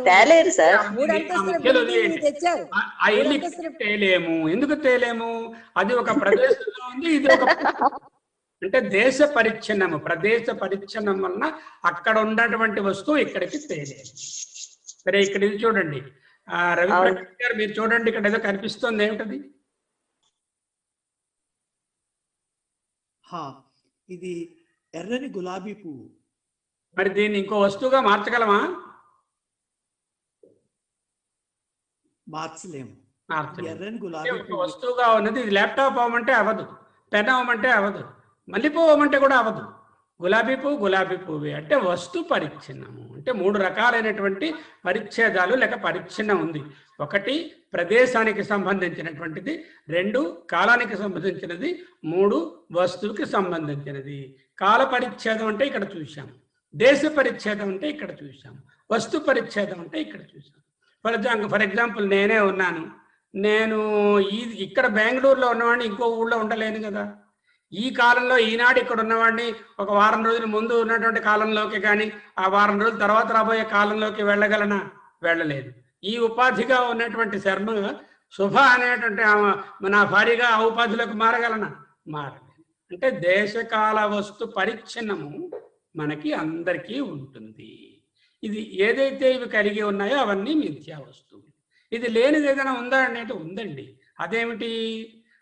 తేలేరు సార్. 3 అంతస్తుల బిల్డింగ్ తెచ్చారు. ఆ ఇల్లు తేలేము. ఎందుకు తేలేము? అది ఒక ప్రదేశంలో ఉంది, ఇది ఒక అంటే దేశ పరిచ్ఛిన్నము. ప్రదేశ పరిచ్ఛిన్నం వలన అక్కడ ఉన్నటువంటి వస్తువు ఇక్కడికి తేలేదు. సరే, ఇక్కడ ఇది చూడండి రవి ప్రకాష్ గారు, మీరు చూడండి, ఇక్కడ ఏదో కనిపిస్తుంది. ఏమిటది? ఇది ఎర్రని గులాబీ పువ్వు. మరి దీన్ని ఇంకో వస్తువుగా మార్చగలమా? మార్చలేము. ఎర్రని గులాబీ వస్తువుగా ఉన్నది. ఇది ల్యాప్టాప్ అవ్వమంటే అవ్వదు, పెన్ అవ్వమంటే అవ్వదు, మల్లెపువ్వు అవ్వమంటే కూడా అవ్వదు. గులాబీ పువ్వు గులాబీ పువ్వు అంటే వస్తు పరిచ్ఛిన్నము. అంటే 3 రకాలైనటువంటి పరిచ్ఛేదాలు లేక పరిచ్ఛిన్నం ఉంది. 1 ప్రదేశానికి సంబంధించినటువంటిది, 2 కాలానికి సంబంధించినది, 3 వస్తువుకి సంబంధించినది. కాల పరిచ్ఛేదం అంటే ఇక్కడ చూసాం, దేశ పరిచ్ఛేదం అంటే ఇక్కడ చూసాం, వస్తు పరిచ్ఛేదం అంటే ఇక్కడ చూసాం. ఫర్ ఎగ్జాంపుల్ నేనే ఉన్నాను, నేను ఇక్కడ బెంగళూరులో ఉన్నవాడిని ఇంకో ఊళ్ళో ఉండలేను కదా. ఈ కాలంలో ఈనాడు ఇక్కడ ఉన్నవాడిని ఒక వారం రోజుల ముందు ఉన్నటువంటి కాలంలోకి కానీ ఆ వారం రోజుల తర్వాత రాబోయే కాలంలోకి వెళ్ళగలనా? వెళ్ళలేదు. ఈ ఉపాధిగా ఉన్నటువంటి శర్మ శుభ అనేటువంటి నా భార్యగా ఆ ఉపాధిలోకి మారగలనా? మారలేదు. అంటే దేశకాల వస్తు పరిచ్ఛిన్నము మనకి అందరికీ ఉంటుంది. ఇది ఏదైతే ఇవి కలిగి ఉన్నాయో అవన్నీ మిథ్యా వస్తువులు. ఇది లేనిది ఏదైనా ఉందా అంటే ఉందండి. అదేమిటి?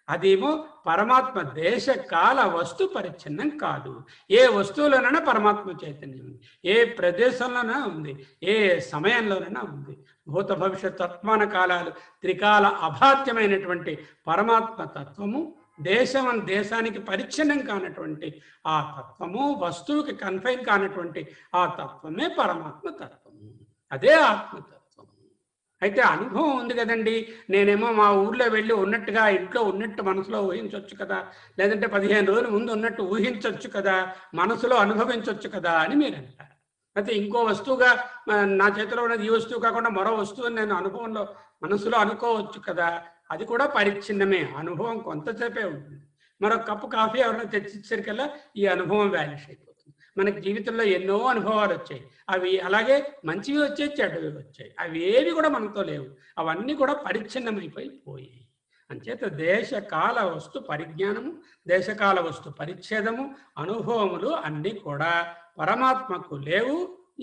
అదేమో పరమాత్మ. దేశ కాల వస్తు పరిచ్ఛిన్నం కాదు. ఏ వస్తువులోనైనా పరమాత్మ చైతన్యం ఉంది, ఏ ప్రదేశంలోనైనా ఉంది, ఏ సమయంలోనైనా ఉంది. భూత భవిష్యత్ వర్తమాన కాలాలు త్రికాల అభాత్యమైనటువంటి పరమాత్మ తత్వము, దేశానికి పరిచ్ఛిన్నం కానటువంటి ఆ తత్వము, వస్తువుకి కన్ఫైన్ కానటువంటి ఆ తత్వమే పరమాత్మ తత్వము. అదే ఆత్మతత్వము. అయితే అనుభవం ఉంది కదండి, నేనేమో మా ఊర్లో వెళ్ళి ఉన్నట్టుగా ఇంట్లో ఉన్నట్టు మనసులో ఊహించవచ్చు కదా, లేదంటే 15 రోజుల ముందు ఉన్నట్టు ఊహించవచ్చు కదా, మనసులో అనుభవించవచ్చు కదా అని మీరు అంటారు. అయితే ఇంకో వస్తువుగా నా చేతిలో ఉన్నది ఈ వస్తువు కాకుండా మరో వస్తువుని నేను అనుభవంలో మనసులో అనుకోవచ్చు కదా, అది కూడా పరిచ్ఛిన్నమే. అనుభవం కొంతసేపే ఉంటుంది. మరొక కప్పు కాఫీ ఎవరైనా తెచ్చిచ్చరికల్లా ఈ అనుభవం వ్యానిష్ అయిపోతుంది. మనకి జీవితంలో ఎన్నో అనుభవాలు వచ్చాయి. అవి అలాగే మంచివి వచ్చాయి, చెడ్డవి వచ్చాయి. అవి ఏవి కూడా మనతో లేవు. అవన్నీ కూడా పరిచ్ఛిన్నమైపోయి. అంచేత దేశకాల వస్తు పరిజ్ఞానము, దేశకాల వస్తు పరిచ్ఛేదము, అనుభవములు అన్నీ కూడా పరమాత్మకు లేవు,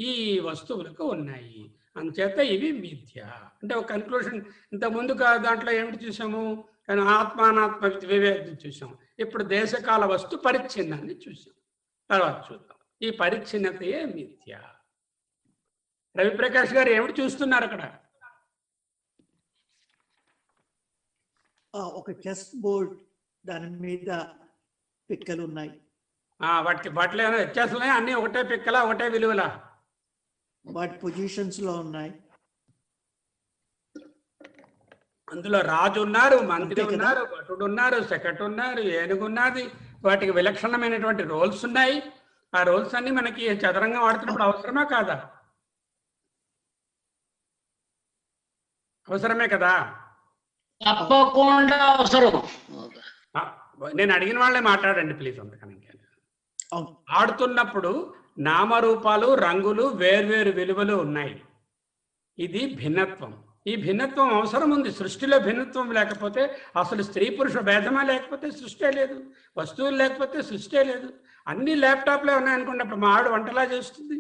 ఈ వస్తువులకు ఉన్నాయి. అంచేత ఇవి మిథ్య. అంటే ఒక కన్క్లూషన్. ఇంతకుముందు దాంట్లో ఏమిటి చూసాము? కానీ ఆత్మానాత్మ వివేకం చూసాం. ఇప్పుడు దేశకాల వస్తు పరిచ్ఛిన్నాన్ని చూసాం. తర్వాత చూద్దాం. ఈ పరిచ్ఛిన్నతయే మిథ్య. రవిప్రకాష్ గారు ఏమిటి చూస్తున్నారు అక్కడ? ఒక చెస్ బోర్డ్, దాని మీద పిక్కలు ఉన్నాయి. వాటిలో ఏమైనా వ్యత్యాసాలు? అన్ని ఒకటే పిక్కలా, ఒకటే విలువలా? వాటి పొజిషన్స్ లో ఉన్నాయి. అందులో రాజు ఉన్నారు, మంత్రి ఉన్నారు, భటుడు ఉన్నారు, సెక్రటరీ ఉన్నారు, ఏనుగు ఉన్నది. వాటికి విలక్షణమైనటువంటి రోల్స్ ఉన్నాయి. ఆ రోల్స్ అన్ని మనకి చదరంగం ఆడుతున్నప్పుడు అవసరమా కాదా? అవసరమే కదా. తప్పకుండా అవసరం. నేను అడిగిన వాళ్ళే మాట్లాడండి ప్లీజ్. అందుకని ఆడుతున్నప్పుడు నామరూపాలు, రంగులు, వేర్వేరు విలువలు ఉన్నాయి. ఇది భిన్నత్వం. ఈ భిన్నత్వం అవసరం ఉంది. సృష్టిలో భిన్నత్వం లేకపోతే అసలు స్త్రీ పురుష భేదమా లేకపోతే సృష్టి లేదు. వస్తువులు లేకపోతే సృష్టి లేదు. అన్ని ల్యాప్టాప్లే ఉన్నాయనుకున్నప్పుడు మా ఆవిడ వంటలా చేస్తుంది.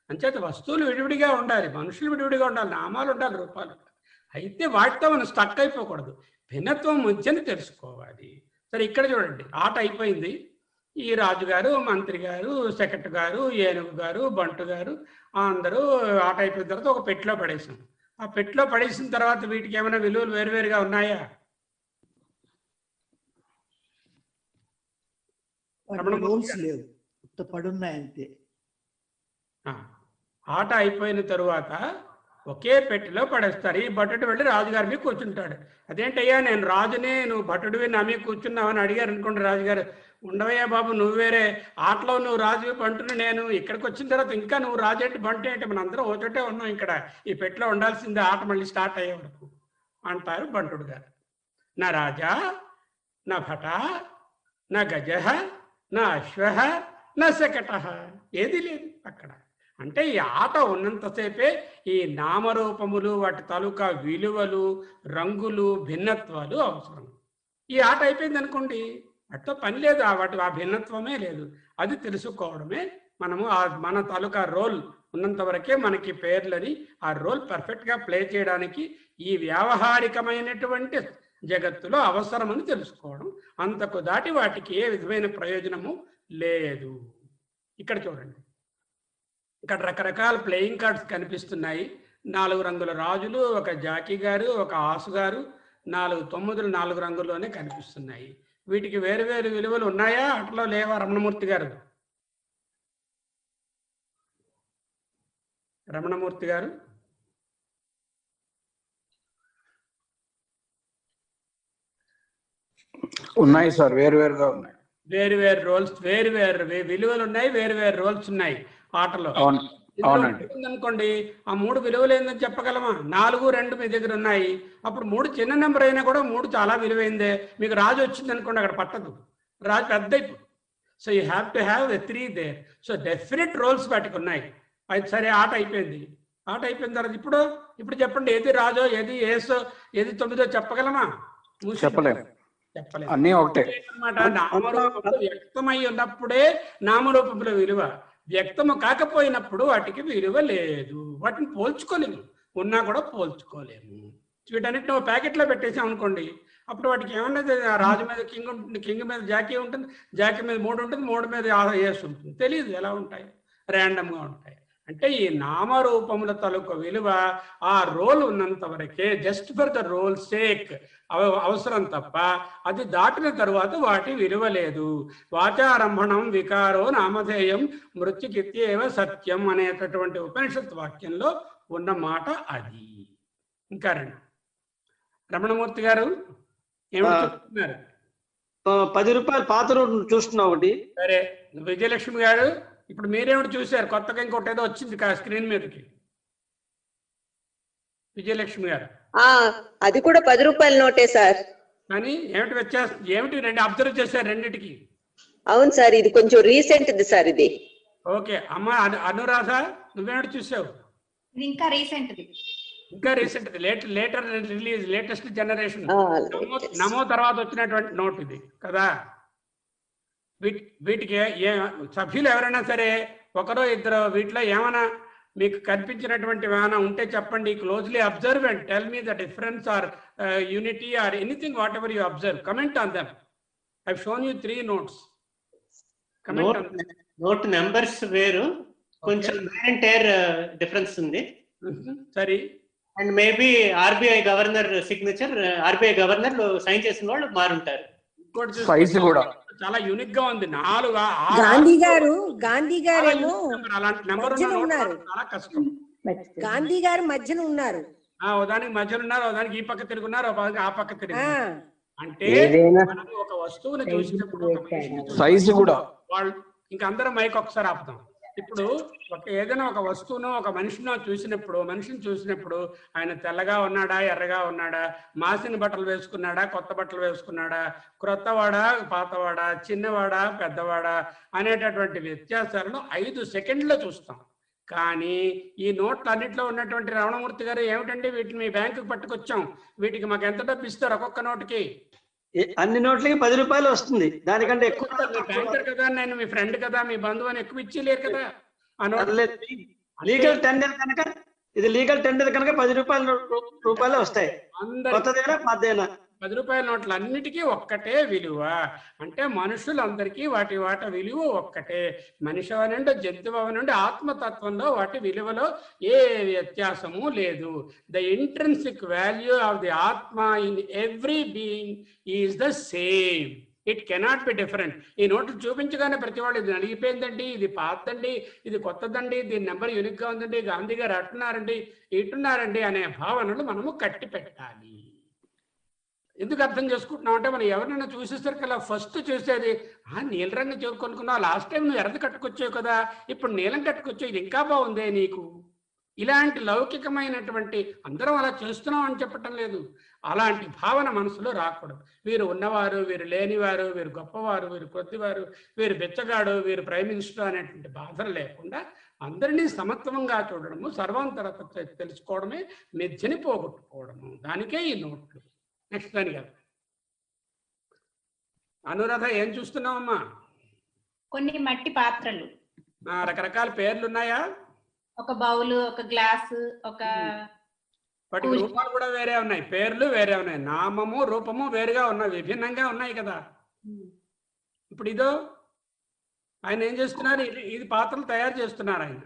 అంచేత వస్తువులు విడివిడిగా ఉండాలి, మనుషులు విడివిడిగా ఉండాలి, నామాలు ఉండాలి, రూపాలు ఉండాలి. అయితే వాటితో మనం స్టక్ అయిపోకూడదు. భిన్నత్వం మధ్యని తెలుసుకోవాలి. సరే, ఇక్కడ చూడండి, ఆట అయిపోయింది. ఈ రాజుగారు, మంత్రి గారు, సెక్రటరీ గారు, ఏనుగు గారు, బంటు గారు అందరూ ఆట అయిపోయిన తర్వాత ఒక పెట్టెలో పడేసాం. ఆ పెట్టెలో పడేసిన తర్వాత వీటికి ఏమైనా విలువలు వేరువేరుగా ఉన్నాయా? లేవు, పడున్నాయి అంతే. ఆట అయిపోయిన తరువాత ఒకే పెట్టెలో పడేస్తారు. ఈ భటుడు వెళ్ళి రాజుగారి మీద కూర్చుంటాడు. అదేంటయ్యా, నేను రాజునే, నువ్వు భటుడివి నా మీద కూర్చున్నావని అడిగారు అనుకోండి. రాజుగారు, ఉండవయ్యా బాబు, నువ్వు వేరే, ఆటలో నువ్వు రాజువి, బంటుని నేను. ఇక్కడికి వచ్చిన తర్వాత ఇంకా నువ్వు రాజు ఏంటి, బంటు ఏంటి, మన అందరం ఓచోటే ఉన్నాం ఇక్కడ, ఈ పెట్టెలో ఉండాల్సిందే, ఆట మళ్ళీ స్టార్ట్ అయ్యే వరకు అంటారు బంటుడు గారు. నా రాజా, నా భట, నా గజ, నా అశ్వ, నా శకట, ఏది లేదు అక్కడ. అంటే ఈ ఆట ఉన్నంతసేపే ఈ నామరూపములు, వాటి తాలూకా విలువలు, రంగులు, భిన్నత్వాలు అవసరం. ఈ ఆట అయిపోయింది అనుకోండి, వాటితో పని లేదు, ఆ భిన్నత్వమే లేదు. అది తెలుసుకోవడమే మనము మన తాలూకా రోల్ ఉన్నంత వరకే మనకి పేర్లని ఆ రోల్ పర్ఫెక్ట్గా ప్లే చేయడానికి ఈ వ్యావహారికమైనటువంటి జగత్తులో అవసరమని తెలుసుకోవడం. అంతకు దాటి వాటికి ఏ విధమైన ప్రయోజనము లేదు. ఇక్కడ చూడండి, ఇక్కడ రకరకాల ప్లేయింగ్ కార్డ్స్ కనిపిస్తున్నాయి. 4 రంగుల రాజులు, ఒక జాకీ గారు, ఒక ఆసు గారు, 4 తొమ్మిదులు 4 రంగుల్లోనే కనిపిస్తున్నాయి. వీటికి వేరు వేరు విలువలు ఉన్నాయా, అట్లా లేవా? రమణమూర్తి గారు, రమణమూర్తి గారు, ఉన్నాయి సార్, వేరువేరుగా ఉన్నాయి. వేరు వేరు రోల్స్, వేరు వేరు విలువలు ఉన్నాయి, వేరు వేరు రోల్స్ ఉన్నాయి ఆటలో. అనుకోండి, ఆ 3 విలువలు ఏందని చెప్పగలమా? 4, 2 మీ దగ్గర ఉన్నాయి. అప్పుడు 3 చిన్న నెంబర్ అయినా కూడా 3 చాలా విలువైందే. మీకు రాజు వచ్చింది అనుకోండి, అక్కడ పట్టదు, రాజు పెద్ద అయిపోతుంది. So you have to have 3 there. So definite roles వాటికి ఉన్నాయి. అది సరే, ఆట అయిపోయింది. ఆట అయిపోయిన తర్వాత ఇప్పుడు చెప్పండి, ఏది రాజో, ఏది ఏసో, ఏది 9దో చెప్పగలమా? చెప్పలేము. అన్నీ ఒకటే అన్నమాట. నామరూపములు వ్యక్తమై ఉన్నప్పుడే నామరూపముల విలువ, వ్యక్తము కాకపోయినప్పుడు వాటికి విలువ లేదు. వాటిని పోల్చుకోలేము, ఉన్నా కూడా పోల్చుకోలేము. వీటన్నిటిని ఒక ప్యాకెట్లో పెట్టేసాం అనుకోండి, అప్పుడు వాటికి ఏమన్నది, రాజు మీద కింగ్ ఉంటుంది, కింగ్ మీద జాకీ ఉంటుంది, జాకీ మీద 3 ఉంటుంది, 3 మీద ఏసు ఉంటుంది. తెలియదు ఎలా ఉంటాయి, ర్యాండమ్గా ఉంటాయి. అంటే ఈ నామరూపముల తాలూకు విలువ ఆ రోల్ ఉన్నంత వరకే, just for the role sake అవసరం తప్ప అది దాటిన తరువాత వాటి విలువ లేదు. వాచారంభణం వికారో నామధేయం మృత్యుకిత్యేవ సత్యం అనేటటువంటి ఉపనిషత్ వాక్యంలో ఉన్న మాట అది. ఇంకా రండి. రమణమూర్తి గారు ఏమిటి చెప్తున్నారు? 10 రూపాయలు పాత నోట్ చూస్తున్నా ఒకటి. సరే, విజయలక్ష్మి గారు ఇప్పుడు మీరేమిటి చూశారు? కొత్తగా ఇంకోటి ఏదో వచ్చింది స్క్రీన్ మీదకి. విజయలక్ష్మి గారు అది కూడా 10 రూపాయల నోటే సార్. కానీ ఏమిటి వ్యత్యాసం, ఏమిటి రెండు అబ్జర్వ్ చేశారు రెండింటికి? అవును సార్, ఇది కొంచెం రీసెంట్ది సార్ ఇది. ఓకే అమ్మ అనురాధ, నువ్వేమిటి చూసావు? ఇంకా రీసెంట్ది. ఇంకా రీసెంట్ది, లేటర్ రిలీజ్, లేటెస్ట్ జనరేషన్, నమో తర్వాత వచ్చినటువంటి నోట్ ఇది కదా. వీటికి సభ్యులు ఎవరైనా సరే ఒకరో ఇద్దరు వీటిలో ఏమైనా మీకు కనిపించినటువంటి ఏమైనా ఉంటే చెప్పండి. Closely observe and tell me the difference or unity or anything whatever you observe. Comment on them. I have shown you 3 notes. Comment on them. Note numbers వేరు, కొంచెం వేర్ అండ్ టేర్ డిఫరెన్స్ ఉంది. సరే, and maybe RBI governor signature, RBI governor sign చేసిన వాళ్ళు మారుంటారు. Size కూడా చాలా unique గా ఉంది. 4 గాంధీ గారేమో అలాంటి నెంబర్ ఉన్నారు. చాలా కష్టం. గాంధీ గారు మధ్యన ఉన్నారు. దానికి మధ్యలో ఉన్నారు, దానికి ఈ పక్క తిరుగున్నారు, ఆ పక్క తిరుగున్నారు. అంటే మనం ఒక వస్తువుని చూసినప్పుడు సైజ్ కూడా వాళ్ళు ఇంకా అందరం మైక్ ఒకసారి ఆపుతాం. ఇప్పుడు ఏదైనా ఒక వస్తువును ఒక మనిషిని చూసినప్పుడు ఆయన తెల్లగా ఉన్నాడా, ఎర్రగా ఉన్నాడా, మాసిన బట్టలు వేసుకున్నాడా, కొత్త బట్టలు వేసుకున్నాడా, క్రొత్తవాడా, పాతవాడా, చిన్నవాడా, పెద్దవాడా అనేటటువంటి వ్యత్యాసాలను 5 సెకండ్లో చూస్తాం. కానీ ఈ నోట్లు అన్నింటిలో ఉన్నటువంటి రమణమూర్తి గారు ఏమిటండి వీటిని మీ బ్యాంకుకి పట్టుకొచ్చాం, వీటికి మాకు ఎంత డబ్బు ఇస్తారు ఒక్కొక్క నోటుకి? అన్ని నోట్లకి 10 రూపాయలు వస్తుంది. దానికంటే ఎక్కువ బ్యాంకర్ కదా, నేను మీ ఫ్రెండ్ కదా, మీ బంధువు అని ఎక్కువ ఇచ్చేలేరు కదా. లీగల్ టెండర్ కనుక, ఇది లీగల్ టెండర్ కనుక 10 రూపాయలు వస్తాయి. కొత్తదైనా పాతదైనా 10 రూపాయల నోట్లు అన్నిటికీ ఒక్కటే విలువ. అంటే మనుషులందరికీ వాటి విలువ ఒక్కటే. మనిషి అవనండి, జంతువు అవనండి, ఆత్మతత్వంలో వాటి విలువలో ఏ వ్యత్యాసము లేదు. The intrinsic value of the atma in every being is the same. It cannot be different. ఈ నోట్లు చూపించగానే ప్రతి వాళ్ళు ఇది నలిగిపోయిందండి, ఇది పాతదండి, ఇది కొత్తదండి, దీని నెంబర్ యూనిక్గా ఉందండి, గాంధీ గారు అట్టున్నారండి, ఇట్టున్నారండి అనే భావనలు మనము కట్టి పెట్టాలి. ఎందుకు అర్థం చేసుకుంటున్నావు అంటే, మనం ఎవరినైనా చూసేసరికల్లా ఫస్ట్ చూసేది నీల రంగు కొనుక్కున్నావు, లాస్ట్ టైం నువ్వు ఎర్రది కట్టుకొచ్చావు కదా, ఇప్పుడు నీలం కట్టుకొచ్చావు, ఇది ఇంకా బాగుందే నీకు. ఇలాంటి లౌకికమైనటువంటి అందరం అలా చేస్తున్నాం అని చెప్పటం లేదు. అలాంటి భావన మనసులో రాకూడదు. వీరు ఉన్నవారు, వీరు లేనివారు, వీరు గొప్పవారు, వీరు కొద్దివారు, వీరు బెచ్చగాడు, వీరు ప్రైమ్ మినిస్టర్ అనేటువంటి బాధలు లేకుండా అందరినీ సమత్వంగా చూడడము, సర్వాంతరత తెలుసుకోవడమే మెజ్జని పోగొట్టుకోవడము. దానికే ఈ నోట్లు. నెక్స్ట్ దాని కాదు. అనురాధ ఏం చూస్తున్నావమ్మా? కొన్ని మట్టి పాత్రలు, రకరకాల పేర్లు ఉన్నాయా? ఒక బౌల్, ఒక గ్లాస్, ఒక వాటికి రూపాలు కూడా వేరే ఉన్నాయి, పేర్లు వేరే ఉన్నాయి, నామము రూపము వేరుగా ఉన్నాయి, విభిన్నంగా ఉన్నాయి కదా. ఇప్పుడు ఇదో ఆయన ఏం చేస్తున్నారు, ఇది పాత్రలు తయారు చేస్తున్నారు ఆయన.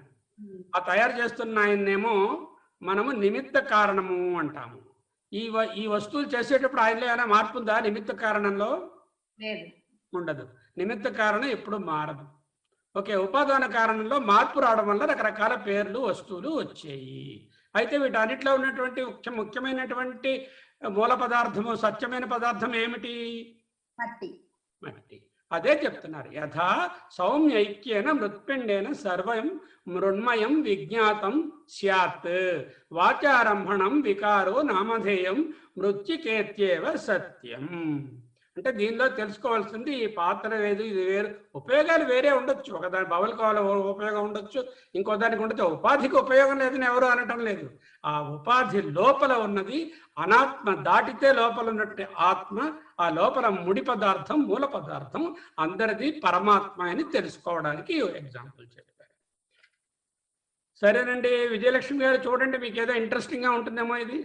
ఆ తయారు చేస్తున్న ఆయన్నేమో మనము నిమిత్త కారణము అంటాము. ఈ వస్తువులు చేసేటప్పుడు ఆయనలో ఏమైనా మార్పు ఉందా? నిమిత్త కారణంలో ఉండదు. నిమిత్త కారణం ఎప్పుడు మారదు. ఓకే, ఉపాదాన కారణంలో మార్పు రావడం వల్ల రకరకాల పేర్లు, వస్తువులు వచ్చాయి. అయితే వీటన్నిటిలో ఉన్నటువంటి ముఖ్యమైనటువంటి మూల పదార్థము, సత్యమైన పదార్థం ఏమిటి? మట్టి. మట్టి. అదే చెప్తున్నారు. యథా సౌమ్యైక్యేన మృత్పిండేన సర్వం మృణ్మయం విజ్ఞాతం స్యాత్ వాచారంభణం వికారో నామధేయం మృత్యుకేత్యేవ సత్యం. అంటే దీనిలో తెలుసుకోవాల్సింది ఈ పాత్ర వేరు, ఇది వేరు, ఉపయోగాలు వేరే ఉండొచ్చు. ఒకదాని బౌల్ కావాలి ఉపయోగం ఉండొచ్చు, ఇంకో దానికి ఉండొచ్చు. ఉపాధికి ఉపయోగం లేదని ఎవరు అనటం లేదు. ఆ ఉపాధి లోపల ఉన్నది అనాత్మ, దాటితే లోపల ఉన్నట్టు ఆత్మ, ఆ లోపల ముడి పదార్థం, మూల పదార్థం అందరిది పరమాత్మ అని తెలుసుకోవడానికి ఎగ్జాంపుల్ చెప్పారు. సరేనండి విజయలక్ష్మి గారు, చూడండి, మీకు ఏదో ఇంట్రెస్టింగ్ గా ఉంటుందేమో ఇది.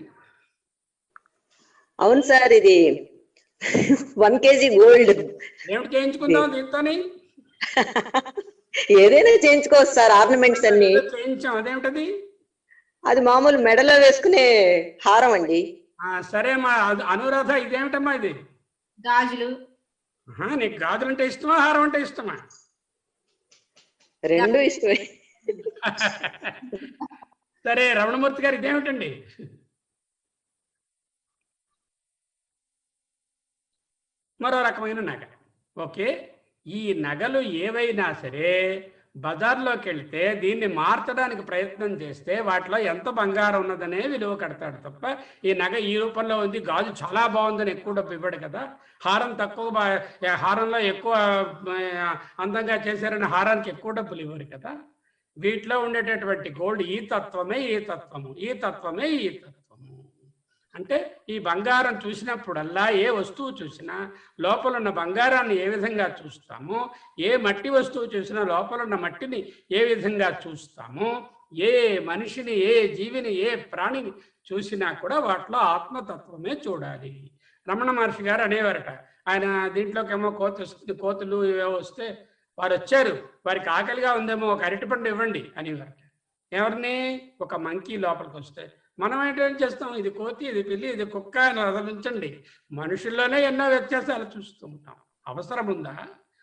అవును సార్, ఇది 1 kg గోల్డ్. ఏమిటి చేయించుకుందాం దీంతోని? ఏదైనా చేయించుకోవచ్చు సార్, ఆర్నమెంట్స్ అన్ని చేయించాం. అదేమిటది? అది మామూలు మెడలో వేసుకునే హారం అండి. సరే మా అనురాధ, ఇదేమిటమ్మా ఇది? గాజులు. నీకు గాజులు అంటే ఇష్టమా, హారం అంటే ఇష్టమా? రెండు ఇష్టమే. సరే రమణమూర్తి గారు, ఇదేమిటండి? మరో రకమైన నగ. ఓకే, ఈ నగలు ఏవైనా సరే బజార్లోకి వెళ్తే దీన్ని మార్చడానికి ప్రయత్నం చేస్తే వాటిలో ఎంత బంగారం ఉన్నదనే విలువ కడతాడు తప్ప ఈ నగ ఈ రూపంలో ఉంది, గాజు చాలా బాగుందని ఎక్కువ డబ్బు ఇవ్వడు కదా. హారం తక్కువ, హారంలో ఎక్కువ అందంగా చేశారని హారానికి ఎక్కువ డబ్బులు ఇవ్వరు కదా. వీటిలో ఉండేటటువంటి గోల్డ్ ఈ తత్వమే ఈ తత్వము, ఈ తత్వమే ఈ తత్వము. అంటే ఈ బంగారం చూసినప్పుడల్లా, ఏ వస్తువు చూసినా లోపల ఉన్న బంగారాన్ని ఏ విధంగా చూస్తామో, ఏ మట్టి వస్తువు చూసినా లోపల ఉన్న మట్టిని ఏ విధంగా చూస్తామో, ఏ మనిషిని, ఏ జీవిని, ఏ ప్రాణిని చూసినా కూడా వాటిలో ఆత్మతత్వమే చూడాలి. రమణ మహర్షి గారు అనేవారట, ఆయన దీంట్లోకేమో కోతులు ఇవేవో వస్తే వారు వచ్చారు, వారికి ఆకలిగా ఉందేమో ఒక అరటిపండు ఇవ్వండి అనేవారట. ఎవరిని? ఒక మంకీ లోపలికి వస్తే మనం ఏంటేం చేస్తాం, ఇది కోతి, ఇది పిల్లి, ఇది కుక్క అని వదిలించండి. మనుషుల్లోనే ఎన్నో వ్యత్యాసాలు చూస్తూ ఉంటాం. అవసరం ఉందా?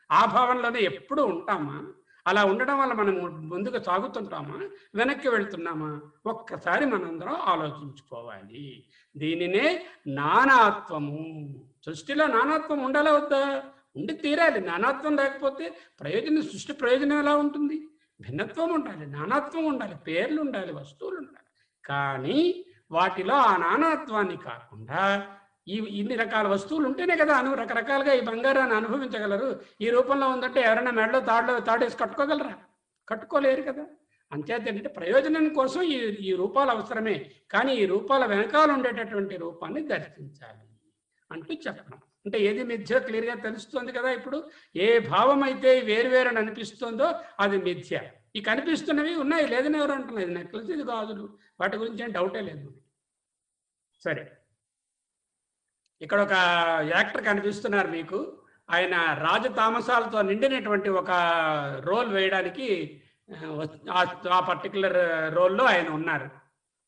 ఆ భావంలోనే ఎప్పుడు ఉంటామా? అలా ఉండడం వల్ల మనం ముందుకు సాగుతుంటామా, వెనక్కి వెళ్తున్నామా? ఒక్కసారి మనందరం ఆలోచించుకోవాలి. దీనినే నానాత్వము. సృష్టిలో నానాత్వం ఉండాలా వద్దా? ఉండి తీరాలి. నానాత్వం లేకపోతే సృష్టి ప్రయోజనం ఎలా ఉంటుంది? భిన్నత్వం ఉండాలి, నానాత్వం ఉండాలి, పేర్లు ఉండాలి, వస్తువులు ఉండాలి. కానీ వాటిలో ఆ నానాత్వాన్ని కాకుండా ఇన్ని రకాల వస్తువులు ఉంటేనే కదా రకరకాలుగా ఈ బంగారాన్ని అనుభవించగలరు. ఈ రూపంలో ఉందంటే ఎవరైనా మెడలో తాడేసి కట్టుకోగలరా? కట్టుకోలేరు కదా. అంచేత ఏంటంటే ప్రయోజనం కోసం ఈ రూపాలు అవసరమే, కానీ ఈ రూపాల వెనకాల ఉండేటటువంటి రూపాన్ని దర్శించాలి అంటూ చెప్పడం. అంటే ఏది మిథ్య క్లియర్గా తెలుస్తుంది కదా. ఇప్పుడు ఏ భావం అయితే వేరువేరని అనిపిస్తుందో అది మిథ్య. ఈ కనిపిస్తున్నవి ఉన్నాయి, లేదని ఎవరు అంటున్నారు. ఇది నెక్లెస్, ఇది గాజులు, వాటి గురించి ఏం డౌటే లేదు. సరే, ఇక్కడ ఒక యాక్టర్ కనిపిస్తున్నారు మీకు. ఆయన రాజతామసాలతో నిండినటువంటి ఒక రోల్ వేయడానికి ఆ పర్టికులర్ రోల్లో ఆయన ఉన్నారు.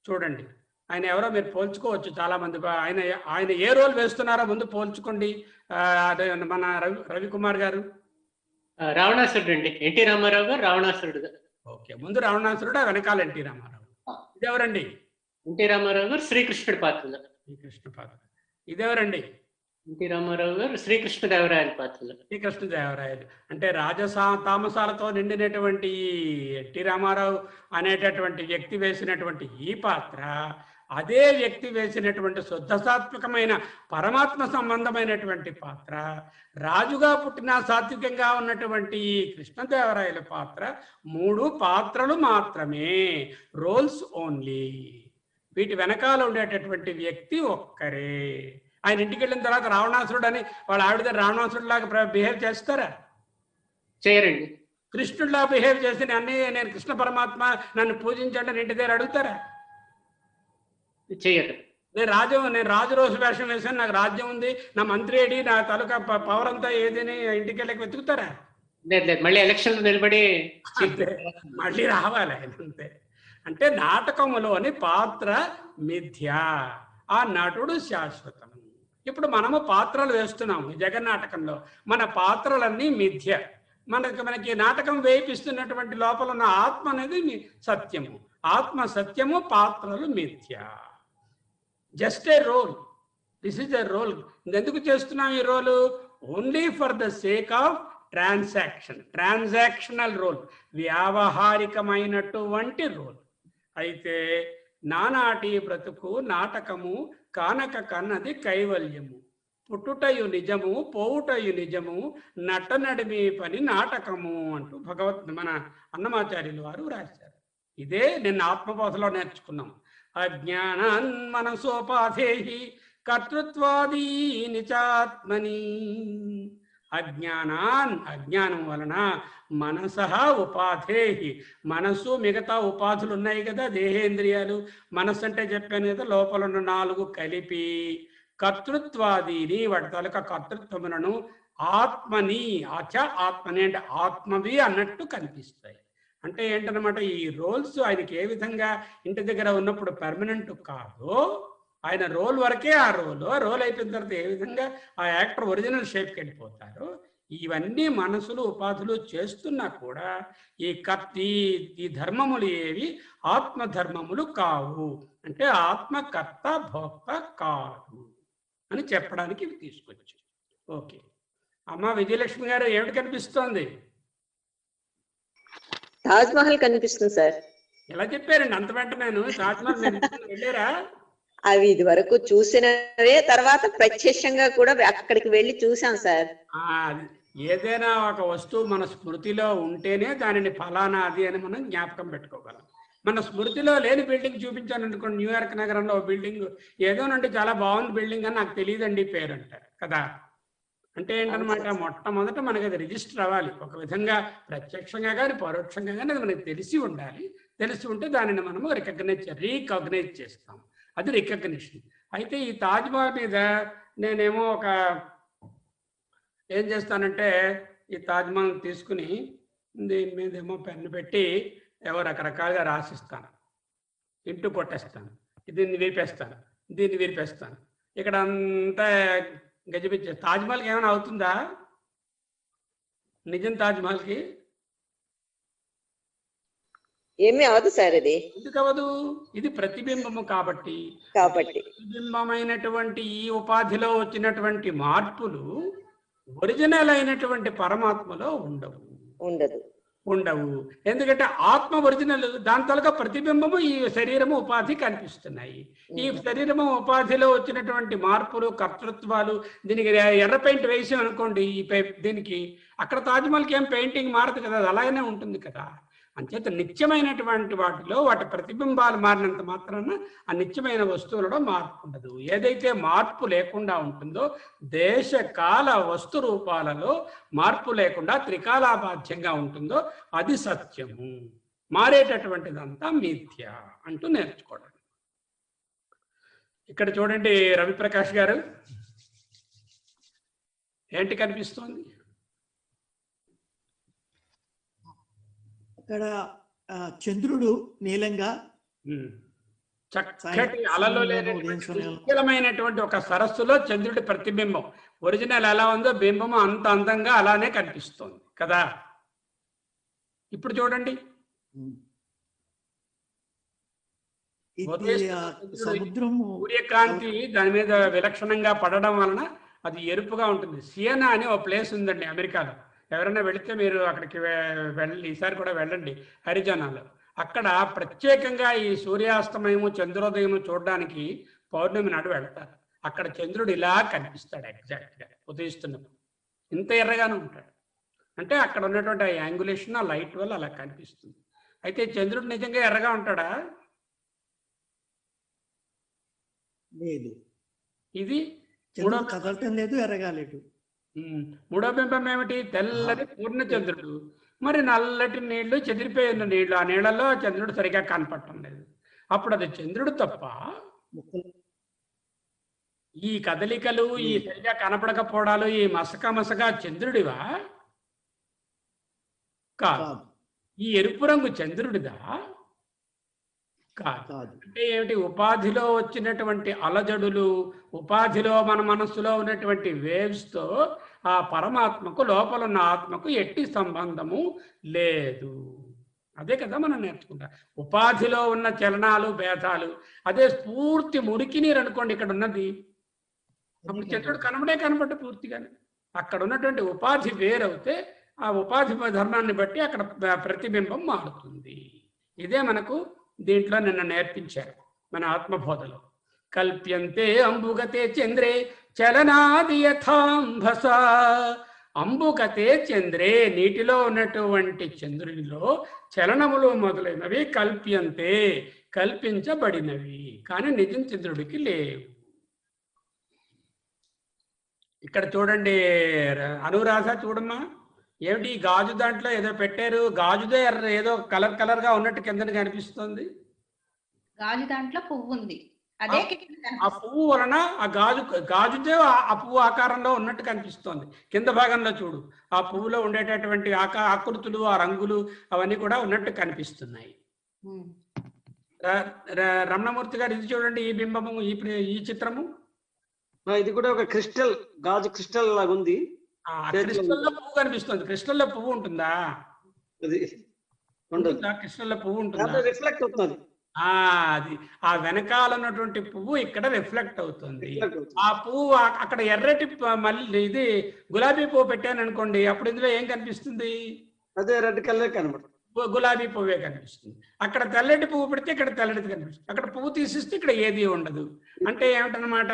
చూడండి, ఆయన ఎవరో మీరు పోల్చుకోవచ్చు. చాలా మంది ఆయన ఏ రోల్ వేస్తున్నారో ముందు పోల్చుకోండి. మన రవికుమార్ గారు రావణాసురుడు అండి, ఎన్టీ రామారావు గారు రావణాసురుడు. ఓకే, ముందు రావణాసురుడు, వెనకాల ఎన్టీ రామారావు. ఇదెవరండి? ఎన్టీ రామారావు గారు శ్రీకృష్ణుడి పాత్రలో. శ్రీకృష్ణ పాత్ర. ఇదెవరండి? ఎన్టీ రామారావు గారు శ్రీకృష్ణదేవరాయల పాత్రలో. శ్రీకృష్ణదేవరాయలు. అంటే తామసాలతో నిండినటువంటి ఎన్టీ రామారావు అనేటటువంటి వ్యక్తి వేసినటువంటి ఈ పాత్ర, అదే వ్యక్తి వేసినటువంటి శుద్ధసాత్వికమైన పరమాత్మ సంబంధమైనటువంటి పాత్ర, రాజుగా పుట్టిన సాత్వికంగా ఉన్నటువంటి కృష్ణదేవరాయల పాత్ర, 3 పాత్రలు మాత్రమే, రోల్స్ ఓన్లీ. వీటి వెనకాల ఉండేటటువంటి వ్యక్తి ఒక్కరే. ఆయన ఇంటికి వెళ్ళిన తర్వాత రావణాసురుడు అని వాళ్ళ ఆవిడ రావణాసురుడు లాగా బిహేవ్ చేస్తారా? చేయరండి. కృష్ణుడిలా బిహేవ్ చేసి నేను కృష్ణ పరమాత్మ నన్ను పూజించండి అని ఇంటి దగ్గర అడుగుతారా? చేయరు. నేను రాజు రోజు వేషం వేసాను, నాకు రాజ్యం ఉంది, నా మంత్రి ఏడి, నా తాలూకా పవర్ అంతా ఏదని ఇంటికి వెళ్ళక వెతుకుతారా? లేదు, మళ్ళీ ఎలక్షన్లో నిలబడి మళ్ళీ రావాలి ఆయన, అంతే. అంటే నాటకములోని పాత్ర మిథ్య, ఆ నటుడు శాశ్వతం. ఇప్పుడు మనము పాత్రలు వేస్తున్నాము జగన్నాటకంలో, మన పాత్రలన్నీ మిథ్య. మనకి నాటకం వేయిస్తున్నటువంటి లోపల ఉన్న ఆత్మ అనేది సత్యము, ఆత్మ సత్యము, పాత్రలు మిథ్య. Just a role, this is a role. ఎందుకు చేస్తున్నాం ఈ role? Only for the sake of transactional role, వ్యావహారికమైనటువంటి రోల్. అయితే నానాటి బ్రతుకు నాటకము, కానక కన్నది కైవల్యము, పుట్టుటయు నిజము, పోవుటయు నిజము, నటనడిమి పని నాటకము అంటూ మన అన్నమాచార్యులు వారు రాశారు. ఇదే నిన్న ఆత్మబోధలో నేర్చుకున్నాం. అజ్ఞానాన్ మనసోపాధేహి కర్తృత్వాదీని చాత్మని. అజ్ఞానం వలన మనసః ఉపాధేహి, మనస్సు మిగతా ఉపాధులు ఉన్నాయి కదా, దేహేంద్రియాలు, మనస్సు అంటే చెప్పాను కదా, లోపల ఉన్న 4 కలిపి కర్తృత్వాదీని, వాటి తాలూకా కర్తృత్వములను ఆత్మని, ఆత్మని అంటే ఆత్మవి అన్నట్టు కనిపిస్తాయి. అంటే ఏంటన్నమాట, ఈ రోల్స్ ఆయనకి ఏ విధంగా ఇంటి దగ్గర ఉన్నప్పుడు పర్మనెంట్ కాదో, ఆయన రోల్ వరకే ఆ రోల్ అయిపోయిన తర్వాత ఏ విధంగా ఆ యాక్టర్ ఒరిజినల్ షేప్కి వెళ్ళిపోతారో, ఇవన్నీ మనసులు ఉపాధులు చేస్తున్నా కూడా ఈ ధర్మములు ఏవి ఆత్మధర్మములు కావు. అంటే ఆత్మకర్త భోక్త కాదు అని చెప్పడానికి ఇవి తీసుకొచ్చారు. ఓకే. అమ్మ విజయలక్ష్మి గారు ఏమిటి కనిపిస్తోంది? తాజ్ మహల్ కనిపిస్తుంది సార్. ఎలా చెప్పారండి అంత వెంట? నేను తాజ్మహల్ వెళ్ళారా? అవి ఇది వరకు చూసినవే, తర్వాత ప్రత్యక్షంగా కూడా అక్కడికి వెళ్ళి చూసాం సార్. ఏదైనా ఒక వస్తువు మన స్మృతిలో ఉంటేనే దానిని ఫలానా అది అని మనం జ్ఞాపకం పెట్టుకోగలం. మన స్మృతిలో లేని బిల్డింగ్ చూపించాను అనుకోండి, న్యూయార్క్ నగరంలో బిల్డింగ్ ఏదోనంటే చాలా బాగుంది బిల్డింగ్ అని నాకు తెలియదండి పేరు అంటారు కదా. అంటే ఏంటనమాట, మొట్టమొదట మనకి అది రిజిస్టర్ అవ్వాలి. ఒక విధంగా ప్రత్యక్షంగా కానీ పరోక్షంగా కానీ అది మనకి తెలిసి ఉండాలి. తెలిసి ఉంటే దానిని మనము రీకాగ్నైజ్ చేస్తాం. అది రికగ్నిషన్. అయితే ఈ తాజ్మహల్ మీద నేనేమో ఏం చేస్తానంటే, ఈ తాజ్మహల్ తీసుకుని దీని మీద ఏమో పెన్ను పెట్టి ఏవో రకరకాలుగా రాసిస్తాను, ఇంటూ కొట్టేస్తాను, దీన్ని విరిపేస్తాను, దీన్ని విరిపేస్తాను. ఇక్కడ అంతా గజిబిచ్చి. తాజ్మహల్కి ఏమైనా అవుతుందా? నిజం తాజ్మహల్కి ఏమీ అవదు సార్. ఇది ఎందుకు అవదు? ఇది ప్రతిబింబము కాబట్టి. ప్రతిబింబమైనటువంటి ఈ ఉపాధిలో వచ్చినటువంటి మార్పులు ఒరిజినల్ అయినటువంటి పరమాత్మలో ఉండవు. ఎందుకంటే ఆత్మ ఒరిజినల్, దాని తలక ప్రతిబింబము ఈ శరీరము ఉపాధి కనిపిస్తున్నాయి. ఈ శరీరము ఉపాధిలో వచ్చినటువంటి మార్పులు, కర్తృత్వాలు, దీనికి ఎర్ర పెయింట్ వేసాం అనుకోండి దీనికి, అక్కడ తాజ్మహల్కి ఏం పెయింటింగ్ మారదు కదా, అది అలాగనే ఉంటుంది కదా. అంచేత నిత్యమైనటువంటి వాటిలో వాటి ప్రతిబింబాలు మారినంత మాత్రాన ఆ నిత్యమైన వస్తువులలో మార్పు ఉండదు. ఏదైతే మార్పు లేకుండా ఉంటుందో, దేశకాల వస్తు రూపాలలో మార్పు లేకుండా త్రికాలాబాధ్యంగా ఉంటుందో అది సత్యము. మారేటటువంటిదంతా మిథ్య అంటూ నేర్చుకోవడం. ఇక్కడ చూడండి రవిప్రకాష్ గారు, ఏంటి కనిపిస్తోంది? అక్కడ చంద్రుడు నీలంగా, చక్కటి అలలో లేనటువంటి ఒక సరస్సులో చంద్రుడి ప్రతిబింబం ఒరిజినల్ ఎలా ఉందో బింబము అంత అందంగా అలానే కనిపిస్తోంది కదా. ఇప్పుడు చూడండి, సూర్యకాంతి దాని మీద విలక్షణంగా పడడం వలన అది ఎరుపుగా ఉంటుంది. సియనా అని ఒక ప్లేస్ ఉందండి అమెరికాలో. ఎవరైనా వెళితే మీరు అక్కడికి ఈసారి కూడా వెళ్ళండి, హరిజనాలో. అక్కడ ప్రత్యేకంగా ఈ సూర్యాస్తమయము చంద్రోదయము చూడడానికి పౌర్ణమి నాడు వెళ్తారు. అక్కడ చంద్రుడు ఇలా కనిపిస్తాడు, ఎగ్జాక్ట్గా ఉదయిస్తున్నప్పుడు ఇంత ఎర్రగానే ఉంటాడు. అంటే అక్కడ ఉన్నటువంటి ఆ యాంగులేషన్, ఆ లైట్ వల్ల అలా కనిపిస్తుంది. అయితే చంద్రుడు నిజంగా ఎర్రగా ఉంటాడా? లేదు. ఇది కదలటం లేదు, ఎర్రగా లేదు. మూడో బింబం ఏమిటి? తెల్లటి పూర్ణచంద్రుడు. మరి నల్లటి నీళ్లు, చెదిరిపోయి ఉన్న నీళ్లు, ఆ నీళ్లలో చంద్రుడు సరిగా కనపడటం లేదు. అప్పుడు అది చంద్రుడు తప్ప ఈ కదలికలు, ఈ సరిగా కనపడకపోవడాలు, ఈ మసక చంద్రుడివా? కాదు. ఈ ఎరుపు రంగు చంద్రుడిదా? కాదు. అంటే ఏమిటి? ఉపాధిలో వచ్చినటువంటి అలజడులు, ఉపాధిలో మన మనస్సులో ఉన్నటువంటి వేవ్స్తో ఆ పరమాత్మకు, లోపల ఉన్న ఆత్మకు ఎట్టి సంబంధము లేదు. అదే కదా మనం నేర్చుకుంటాం. ఉపాధిలో ఉన్న చలనాలు, భేదాలు. అదే పూర్తి మురికి నీరు అనుకోండి ఇక్కడ ఉన్నది, అప్పుడు చంద్రుడు కనపడ్డ పూర్తిగానే. అక్కడ ఉన్నటువంటి ఉపాధి వేరవుతే ఆ ఉపాధి ధర్మాన్ని బట్టి అక్కడ ప్రతిబింబం మారుతుంది. ఇదే మనకు దీంట్లో నిన్న నేర్పించారు మన ఆత్మబోధలో. కల్ప్యంతే అంబుగతే చంద్రే చలనాది యథాంభస. అంబుగతే చంద్రే, నీటిలో ఉన్నటువంటి చంద్రునిలో చలనములు మొదలైనవి కల్ప్యంతే, కల్పించబడినవి, కానీ నిజం చంద్రుడికి లేవు. ఇక్కడ చూడండి అనురాధ, చూడమ్మా, ఏమిటి గాజు దాంట్లో ఏదో పెట్టారు, గాజుదే ఏదో కలర్ గా ఉన్నట్టు కింద కనిపిస్తుంది. గాజు దాంట్లో పువ్వు ఉంది, అదే ఆ పువ్వు వలన ఆ గాజుదే ఆ పువ్వు ఆకారంలో ఉన్నట్టు కనిపిస్తోంది. కింద భాగంలో చూడు, ఆ పువ్వులో ఉండేటటువంటి ఆకృతులు, ఆ రంగులు అవన్నీ కూడా ఉన్నట్టు కనిపిస్తున్నాయి. రమణమూర్తి గారు, ఇది చూడండి, ఈ బింబము, ఈ చిత్రము. ఇది కూడా ఒక క్రిస్టల్, గాజు క్రిస్టల్ లాగా ఉంది. క్రిస్టల్లో పువ్వు కనిపిస్తుంది. క్రిస్టల్లో పువ్వు ఉంటుందా? అది క్రిస్టల్లో పువ్వు ఉంటుందా? రిఫ్లెక్ట్ అవుతుంది. అది ఆ వెనకాల ఉన్నటువంటి పువ్వు ఇక్కడ రిఫ్లెక్ట్ అవుతుంది. ఆ పువ్వు అక్కడ ఎర్రటి మళ్ళీ ఇది గులాబీ పువ్వు పెట్టాను అనుకోండి, అప్పుడు ఇందులో ఏం కనిపిస్తుంది? అదే రెడ్ కలర్ కనబడుతుంది, గులాబీ పువ్వే కనిపిస్తుంది. అక్కడ తెల్లటి పువ్వు పెడితే ఇక్కడ తెల్లటిది కనిపిస్తుంది. అక్కడ పువ్వు తీసిస్తే ఇక్కడ ఏది ఉండదు. అంటే ఏమిటనమాట,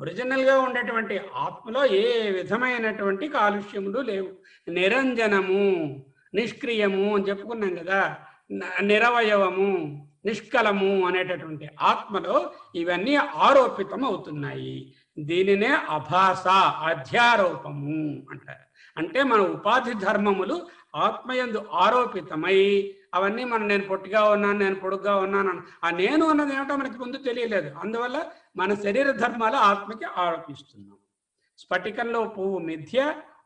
ఒరిజినల్ గా ఉండేటువంటి ఆత్మలో ఏ విధమైనటువంటి కాలుష్యములు లేవు. నిరంజనము, నిష్క్రియము అని చెప్పుకున్నాం కదా, నిరవయవము, నిష్కలము అనేటటువంటి ఆత్మలో ఇవన్నీ ఆరోపితం అవుతున్నాయి. దీనినే అభాస, అధ్యారోపము అంటారు. అంటే మన ఉపాధి ధర్మములు ఆత్మయందు ఆరోపితమై అవన్నీ నేను పొట్టిగా ఉన్నాను, నేను పొడుగ్గా ఉన్నాను, ఆ నేను అన్నది ఏమిటో మనకి ముందు తెలియలేదు. అందువల్ల మన శరీర ధర్మాలు ఆత్మకి ఆరోపిస్తున్నాం. స్ఫటికంలో పువ్వు మిథ్య,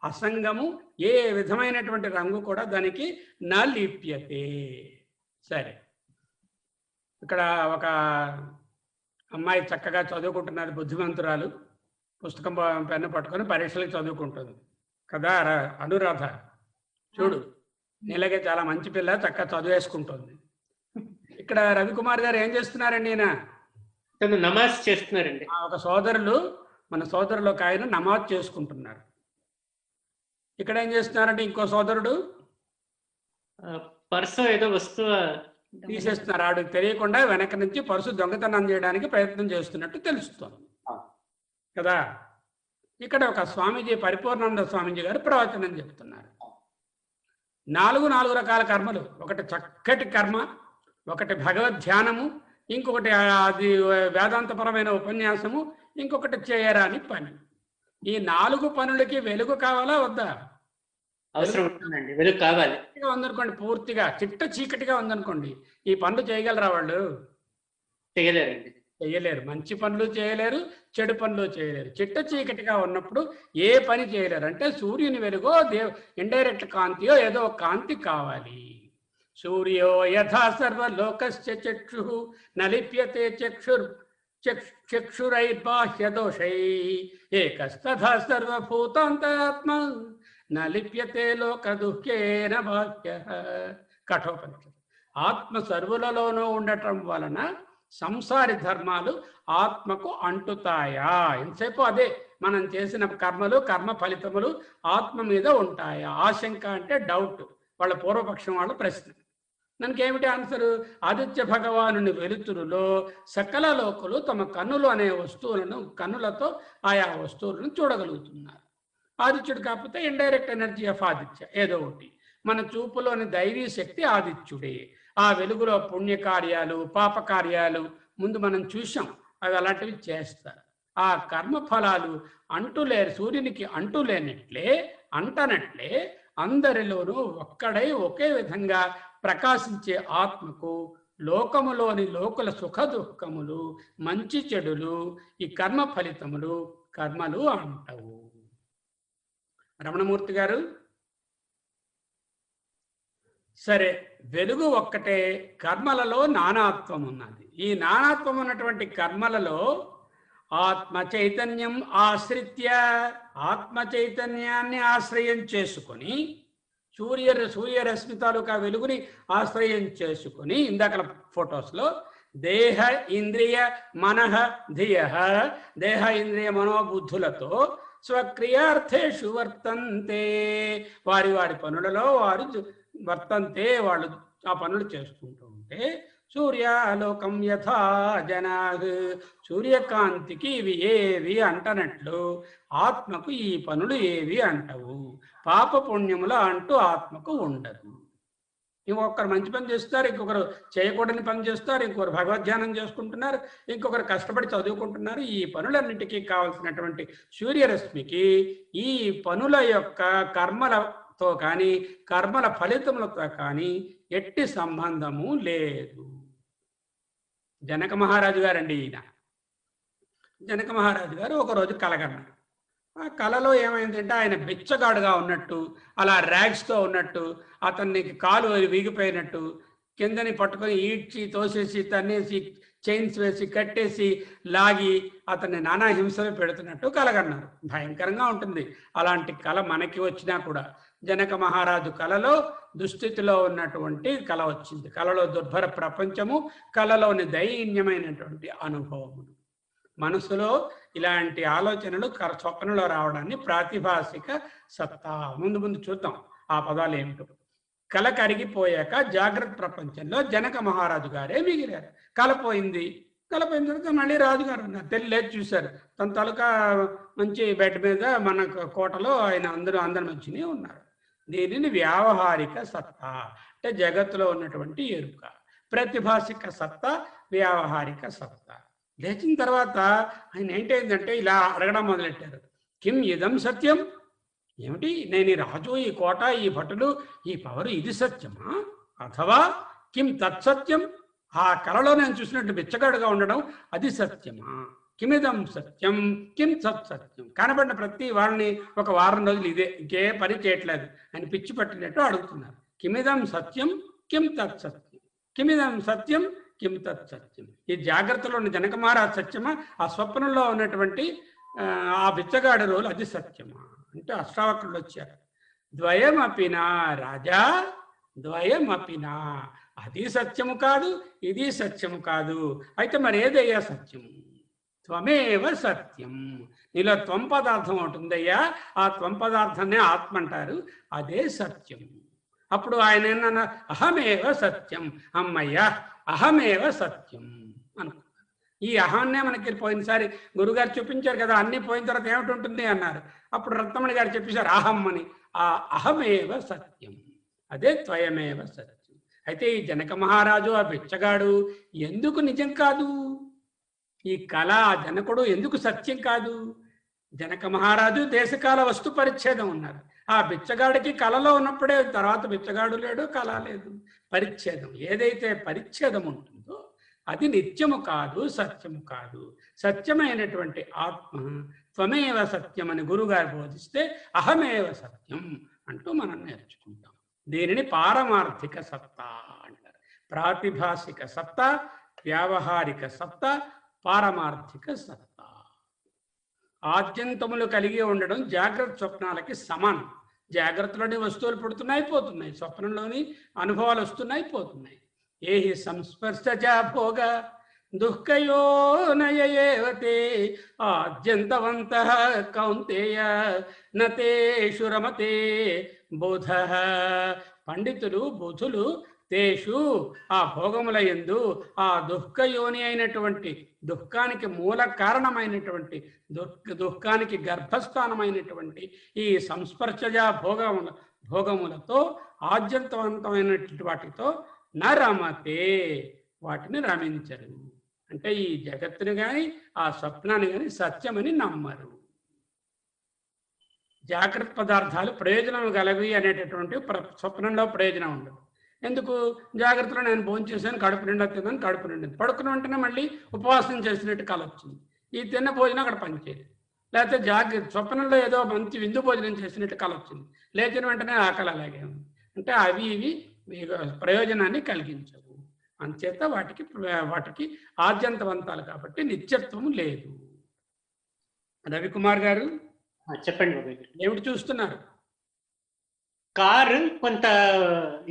అసంగము, ఏ విధమైనటువంటి రంగు కూడా దానికి నలిప్యతే. సరే, ఇక్కడ ఒక అమ్మాయి చక్కగా చదువుకుంటున్నది, బుద్ధిమంతురాలు, పుస్తకం పెన్ను పట్టుకొని పరీక్షలకు చదువుకుంటుంది కదా. అనురాధ చూడు, నీలాగే చాలా మంచి పిల్ల, చక్కగా చదివేసుకుంటుంది. ఇక్కడ రవికుమార్ గారు ఏం చేస్తున్నారండి? ఈయన నమాజ్ చేస్తున్నారండి. ఒక సోదరులు, మన సోదరులు ఒక ఆయన నమాజ్ చేసుకుంటున్నారు. ఇక్కడ ఏం చేస్తున్నారంటే ఇంకో సోదరుడు పర్సు ఏదో వస్తువు తీసేస్తున్నారు. ఆవిడకి తెలియకుండా వెనక నుంచి పర్సు దొంగతనం చేయడానికి ప్రయత్నం చేస్తున్నట్టు తెలుస్తుంది కదా. ఇక్కడ ఒక స్వామీజీ, పరిపూర్ణానంద స్వామీజీ గారు ప్రవచనం చెప్తున్నారు. 4 రకాల కర్మలు, ఒకటి చక్కటి కర్మ, ఒకటి భగవద్ ధ్యానము, ఇంకొకటి అది వేదాంతపరమైన ఉపన్యాసము, ఇంకొకటి చేయరాని పని. ఈ 4 పనులకి వెలుగు కావాలా వద్దా? అవసరం ఉంటుందండి, వెలుగు కావాలి. ఉందనుకోండి, పూర్తిగా చిట్ట చీకటిగా ఉందనుకోండి, ఈ పనులు చేయగలరా వాళ్ళు? చేయలేరండి, చేయలేరు. మంచి పనులు చేయలేరు, చెడు పనులు చేయలేరు. చిట్ట చీకటిగా ఉన్నప్పుడు ఏ పని చేయలేరు. అంటే సూర్యుని వెలుగో ఇండైరెక్ట్ కాంతియో ఏదో కాంతి కావాలి. సూర్యో యథా సర్వలోకస్య చక్షు నలిప్యతే చక్షురైర్బాహ్యదోషై ఏకస్తథా సర్వభూతాంతరాత్మ నలిప్యతే లోక దుఃఖేన బాహ్య. కఠోపనిషత్తు. ఆత్మ సర్వులలోనూ ఉండటం వలన సంసారి ధర్మాలు ఆత్మకు అంటుతాయా? ఎంతసేపు అదే మనం చేసిన కర్మలు, కర్మ ఫలితములు ఆత్మ మీద ఉంటాయా? ఆశంక అంటే డౌట్, వాళ్ళ పూర్వపక్షం వాళ్ళ ప్రశ్న. దానికి ఏమిటి ఆన్సరు? ఆదిత్య భగవానుని వెలుతురులో సకల లోకులు తమ కన్నులు అనే వస్తువులను, కన్నులతో ఆయా వస్తువులను చూడగలుగుతున్నారు. ఆదిత్యుడు కాకపోతే ఇండైరెక్ట్ ఎనర్జీ ఆఫ్ ఆదిత్య, ఏదో ఒకటి. మన చూపులోని దైవీ శక్తి ఆదిత్యుడే. ఆ వెలుగులో పుణ్యకార్యాలు, పాపకార్యాలు ముందు మనం చూసాం, అవి అలాంటివి చేస్తారు. ఆ కర్మ ఫలాలు అంటులేరు, సూర్యునికి అంటులేనట్లే, అంటనట్లే అందరిలోనూ ఒక్కడై ఒకే విధంగా ప్రకాశించే ఆత్మకు లోకములోని లోకుల సుఖ దుఃఖములు, మంచి చెడులు, ఈ కర్మ ఫలితములు, కర్మలు అంటవు. రమణమూర్తి గారు, సరే, వెలుగు ఒక్కటే, కర్మలలో నానాత్వం ఉన్నది. ఈ నానాత్వం ఉన్నటువంటి కర్మలలో ఆత్మ చైతన్యం ఆశ్రిత్య, ఆత్మ చైతన్యాన్ని ఆశ్రయం చేసుకొని, సూర్యరశ్మి తాలూకా వెలుగుని ఆశ్రయం చేసుకొని, ఇందాక ఫొటోస్లో దేహ ఇంద్రియ మనః ధియ, దేహ ఇంద్రియ మనోబుద్ధులతో స్వక్రియార్థేషు వర్తంతే, వారి వారి పనులలో వారు వర్తంతే, వాళ్ళు ఆ పనులు చేసుకుంటూ ఉంటే, సూర్యాలోకం యథా జనాగ్, సూర్యకాంతికి ఇవి ఏవి అంటనట్లు ఆత్మకు ఈ పనులు ఏవి అంటవు. పాప పుణ్యముల అంటూ ఆత్మకు ఉండదు. ఇంకొకరు మంచి పని చేస్తారు, ఇంకొకరు చేయకూడని పని చేస్తారు, ఇంకొకరు భగవద్ధ్యానం చేసుకుంటున్నారు, ఇంకొకరు కష్టపడి చదువుకుంటున్నారు. ఈ పనులన్నిటికీ కావలసినటువంటి సూర్యరశ్మికి ఈ పనుల యొక్క కర్మలతో కానీ, కర్మల ఫలితములతో కానీ ఎట్టి సంబంధము లేదు. జనక మహారాజు గారండి ఈయన. జనక మహారాజు గారు ఒకరోజు కలగన్నారు. ఆ కళలో ఏమైందంటే ఆయన బిచ్చగాడుగా ఉన్నట్టు, అలా ర్యాగ్స్తో ఉన్నట్టు, అతనికి కాలు వీగిపోయినట్టు, కిందని పట్టుకొని ఈడ్చి తోసేసి తన్నేసి చైన్స్ వేసి కట్టేసి లాగి అతన్ని నానా హింసలు పెడుతున్నట్టు కలగన్నారు. భయంకరంగా ఉంటుంది అలాంటి కళ మనకి వచ్చినా కూడా. జనక మహారాజు కళలో దుస్థితిలో ఉన్నటువంటి కళ వచ్చింది. కళలో దుర్భర ప్రపంచము, కళలోని దైన్యమైనటువంటి అనుభవములు. మనసులో ఇలాంటి ఆలోచనలు స్వప్నంలో రావడాన్ని ప్రాతిభాసిక సత్తా. ముందు ముందు చూద్దాం ఆ పదాలు ఏమిటో. కళ కరిగిపోయాక జాగ్రత్త ప్రపంచంలో జనక మహారాజు గారే మిగిలారు. కళ పోయింది. కళ పోయిన తర్వాత మళ్ళీ రాజుగారు ఉన్నారు. తెలియలేదు చూశారు. తన తలక మంచి బెడ్ మీద మన కోటలో ఆయన అందరి మంచినే ఉన్నారు. దీనిని వ్యావహారిక సత్తా అంటే జగత్తులో ఉన్నటువంటి ఎరుక. ప్రతిభాసిక సత్తా, వ్యావహారిక సత్తా. లేచిన తర్వాత ఆయన ఏంటైందంటే ఇలా అడగడం మొదలెట్టారు. కిం ఇదం సత్యం? ఏమిటి, నేను ఈ రాజు, ఈ కోట, ఈ భటులు, ఈ పవరు, ఇది సత్యమా? అథవా కిం తత్సత్యం? ఆ కళలో నేను చూసినట్టు బిచ్చగాడుగా ఉండడం అది సత్యమా? కిమిదం సత్యం కిం సత్సత్యం? కనబడిన ప్రతి వారిని ఒక వారం రోజులు ఇదే, ఇంకే పని చేయట్లేదు అని పిచ్చి పట్టినట్టు అడుగుతున్నారు. కిమిదం సత్యం కిం తత్సత్యం? కిమిదం సత్యం కిం తత్సత్యం? ఈ జాగ్రత్తలో ఉన్న జనక మహారాజ్ సత్యమా? ఆ స్వప్నంలో ఉన్నటువంటి ఆ బిచ్చగాడి రోజు అది సత్యమా అంటే అష్టావక్రులు వచ్చారు. ద్వయమపినా రాజా, ద్వయమపినా. అది సత్యము కాదు, ఇది సత్యము కాదు. అయితే మరి ఏదయ్యా సత్యము? త్వమేవ సత్యం. నీలో త్వం పదార్థం ఉంటుందయ్యా, ఆ త్వం పదార్థాన్నే ఆత్మ అంటారు, అదే సత్యం. అప్పుడు ఆయన ఏమన్నా అహమేవ సత్యం, అమ్మయ్యా అహమేవ సత్యం అనుకున్నారు. ఈ అహాన్నే మనకి పోయినసారి గురుగారు చూపించారు కదా, అన్నీ పోయిన తర్వాత ఏమిటి ఉంటుంది అన్నారు. అప్పుడు రత్నమణి గారు చెప్పేశారు అహం అని. ఆ అహమేవ సత్యం, అదే త్వయమేవ సత్యం. అయితే ఈ జనక మహారాజు, ఆ బిచ్చగాడు ఎందుకు నిజం కాదు? ఈ కళ, జనకుడు ఎందుకు సత్యం కాదు? జనక మహారాజు దేశకాల వస్తు పరిచ్ఛేదం ఉన్నారు. ఆ బిచ్చగాడికి కళలో ఉన్నప్పుడే, తర్వాత బిచ్చగాడు లేడు, కళ లేదు, పరిచ్ఛేదం. ఏదైతే పరిచ్ఛేదం ఉంటుందో అది నిత్యము కాదు, సత్యము కాదు. సత్యమైనటువంటి ఆత్మ త్వమేవ సత్యం అని గురుగారు బోధిస్తే అహమేవ సత్యం అంటూ మనం నేర్చుకుంటాం. దీనిని పారమార్థిక సత్తా అంటారు. ప్రాతిభాసిక సత్తా, వ్యావహారిక సత్తా, పారమార్థిక సత్తా. ఆద్యంతములు కలిగి ఉండడం జాగ్రత్త స్వప్నాలకి సమానం. జాగ్రత్తలోని వస్తువులు పుడుతున్నాయి, పోతున్నాయి. స్వప్నంలోని అనుభవాలు వస్తున్నాయి, పోతున్నాయి. ఏహి సంస్పర్శజా భోగ దుఃఖయో నయేవతే ఆద్యంతవంతః కౌంతేయ నతేషు రమతే బోధ. పండితులు, బుధులు తేషు ఆ భోగముల యందు ఆ దుఃఖయోని అయినటువంటి, దుఃఖానికి మూల కారణమైనటువంటి, దుఃఖానికి గర్భస్థానమైనటువంటి ఈ సంస్పర్శజా భోగములతో ఆద్యంతవంతమైనటువంటి వాటితో నరమతే, వాటిని రమించరు. అంటే ఈ జగత్తుని కానీ ఆ స్వప్నాన్ని కానీ సత్యమని నమ్మరు. జాగ్రత్త పదార్థాలు ప్రయోజనం గలవి అనేటటువంటి స్వప్నంలో ప్రయోజనం ఉండదు. ఎందుకు? జాగ్రత్తలో నేను భోజనం చేశాను, కడుపు నిండా తిన్నాను, కడుపు నిండింది. పడుకున్న వెంటనే మళ్ళీ ఉపవాసం చేసినట్టు కళ వచ్చింది. ఈ తిన్న భోజనం అక్కడ పనిచేయదు. లేకపోతే స్వప్నంలో ఏదో మంచి విందు భోజనం చేసినట్టు కళ వచ్చింది. లేచిన వెంటనే ఆకలి అలాగే ఉంది. అంటే అవి ఇవి ప్రయోజనాన్ని కలిగించవు. అంచేత వాటికి ఆద్యంతవంతాలు కాబట్టి నిత్యత్వము లేదు. రవికుమార్ గారు చెప్పండి. ఏమిటి చూస్తున్నారు? కార్ కొంత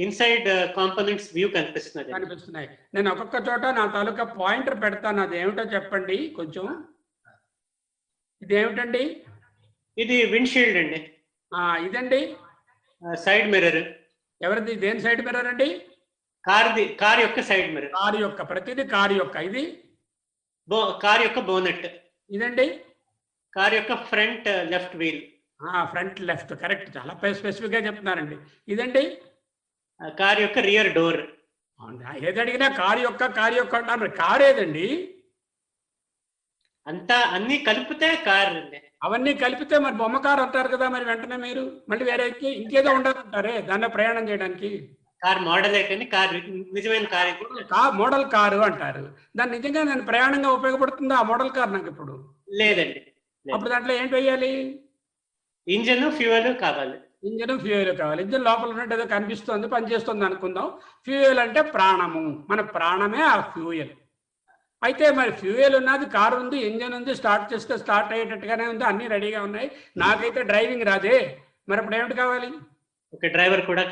ఇన్సైడ్ కాంపోనెంట్స్ వ్యూ కనిపిస్తున్నాయి. నేను ఒక్కొక్క చోట నా తాలూకా పాయింటర్ పెడతాను. అది ఏమిటో చెప్పండి కొంచెం. ఇది ఏమిటండి? ఇది విండ్షీల్డ్ అండి. ఇదండి సైడ్ మిర్రర్. ఎవరిది? దేని సైడ్ మిర్రర్ అండి? కార్ యొక్క సైడ్ మిర్రర్. కారు యొక్క, ప్రతిదీ కారు యొక్క. ఇది కార్ యొక్క బోనెట్. ఇదండి కార్ యొక్క front left wheel. Front left, correct. చాలా స్పెసిఫిక్ గా చెప్తున్నారండి. ఇదండి కార్ యొక్క రియర్ డోర్. ఏది అడిగినా కారు యొక్క అంటారు. కారు ఏదండి? అంతా అన్ని కలిపితే కార్ అండి. అవన్నీ కలిపితే మరి బొమ్మ కారు అంటారు కదా. మరి వెంటనే మీరు మళ్ళీ వేరే ఇంకేదో ఉండదంటారే దానిలో ప్రయాణం చేయడానికి. కార్ మోడలే కానీ కార్ నిజమైన కార్ మోడల్ కారు అంటారు. దాన్ని నిజంగా నేను ప్రయాణంగా ఉపయోగపడుతుందా ఆ మోడల్ కార్? నాకు ఇప్పుడు లేదండి. అప్పుడు దాంట్లో ఏంటి వేయాలి? ఇంజన్ ఫ్యూయల్ కావాలి. ఇంజన్ ఫ్యూయల్ కావాలి. ఇంజన్ లోపల ఉన్నట్టు ఏదో కనిపిస్తుంది, పనిచేస్తుంది అనుకుందాం. ఫ్యూయల్ అంటే ప్రాణము. మన ప్రాణమే ఆ ఫ్యూయల్. అయితే మరి ఫ్యూయల్ ఉన్నది, కారు ఉంది, ఇంజన్ ఉంది, స్టార్ట్ చేస్తే స్టార్ట్ అయ్యేటట్టుగానే ఉంది, అన్నీ రెడీగా ఉన్నాయి. నాకైతే డ్రైవింగ్ రాదే, మరి ఇప్పుడు ఏమిటి కావాలి? ఒక డ్రైవర్ కూడా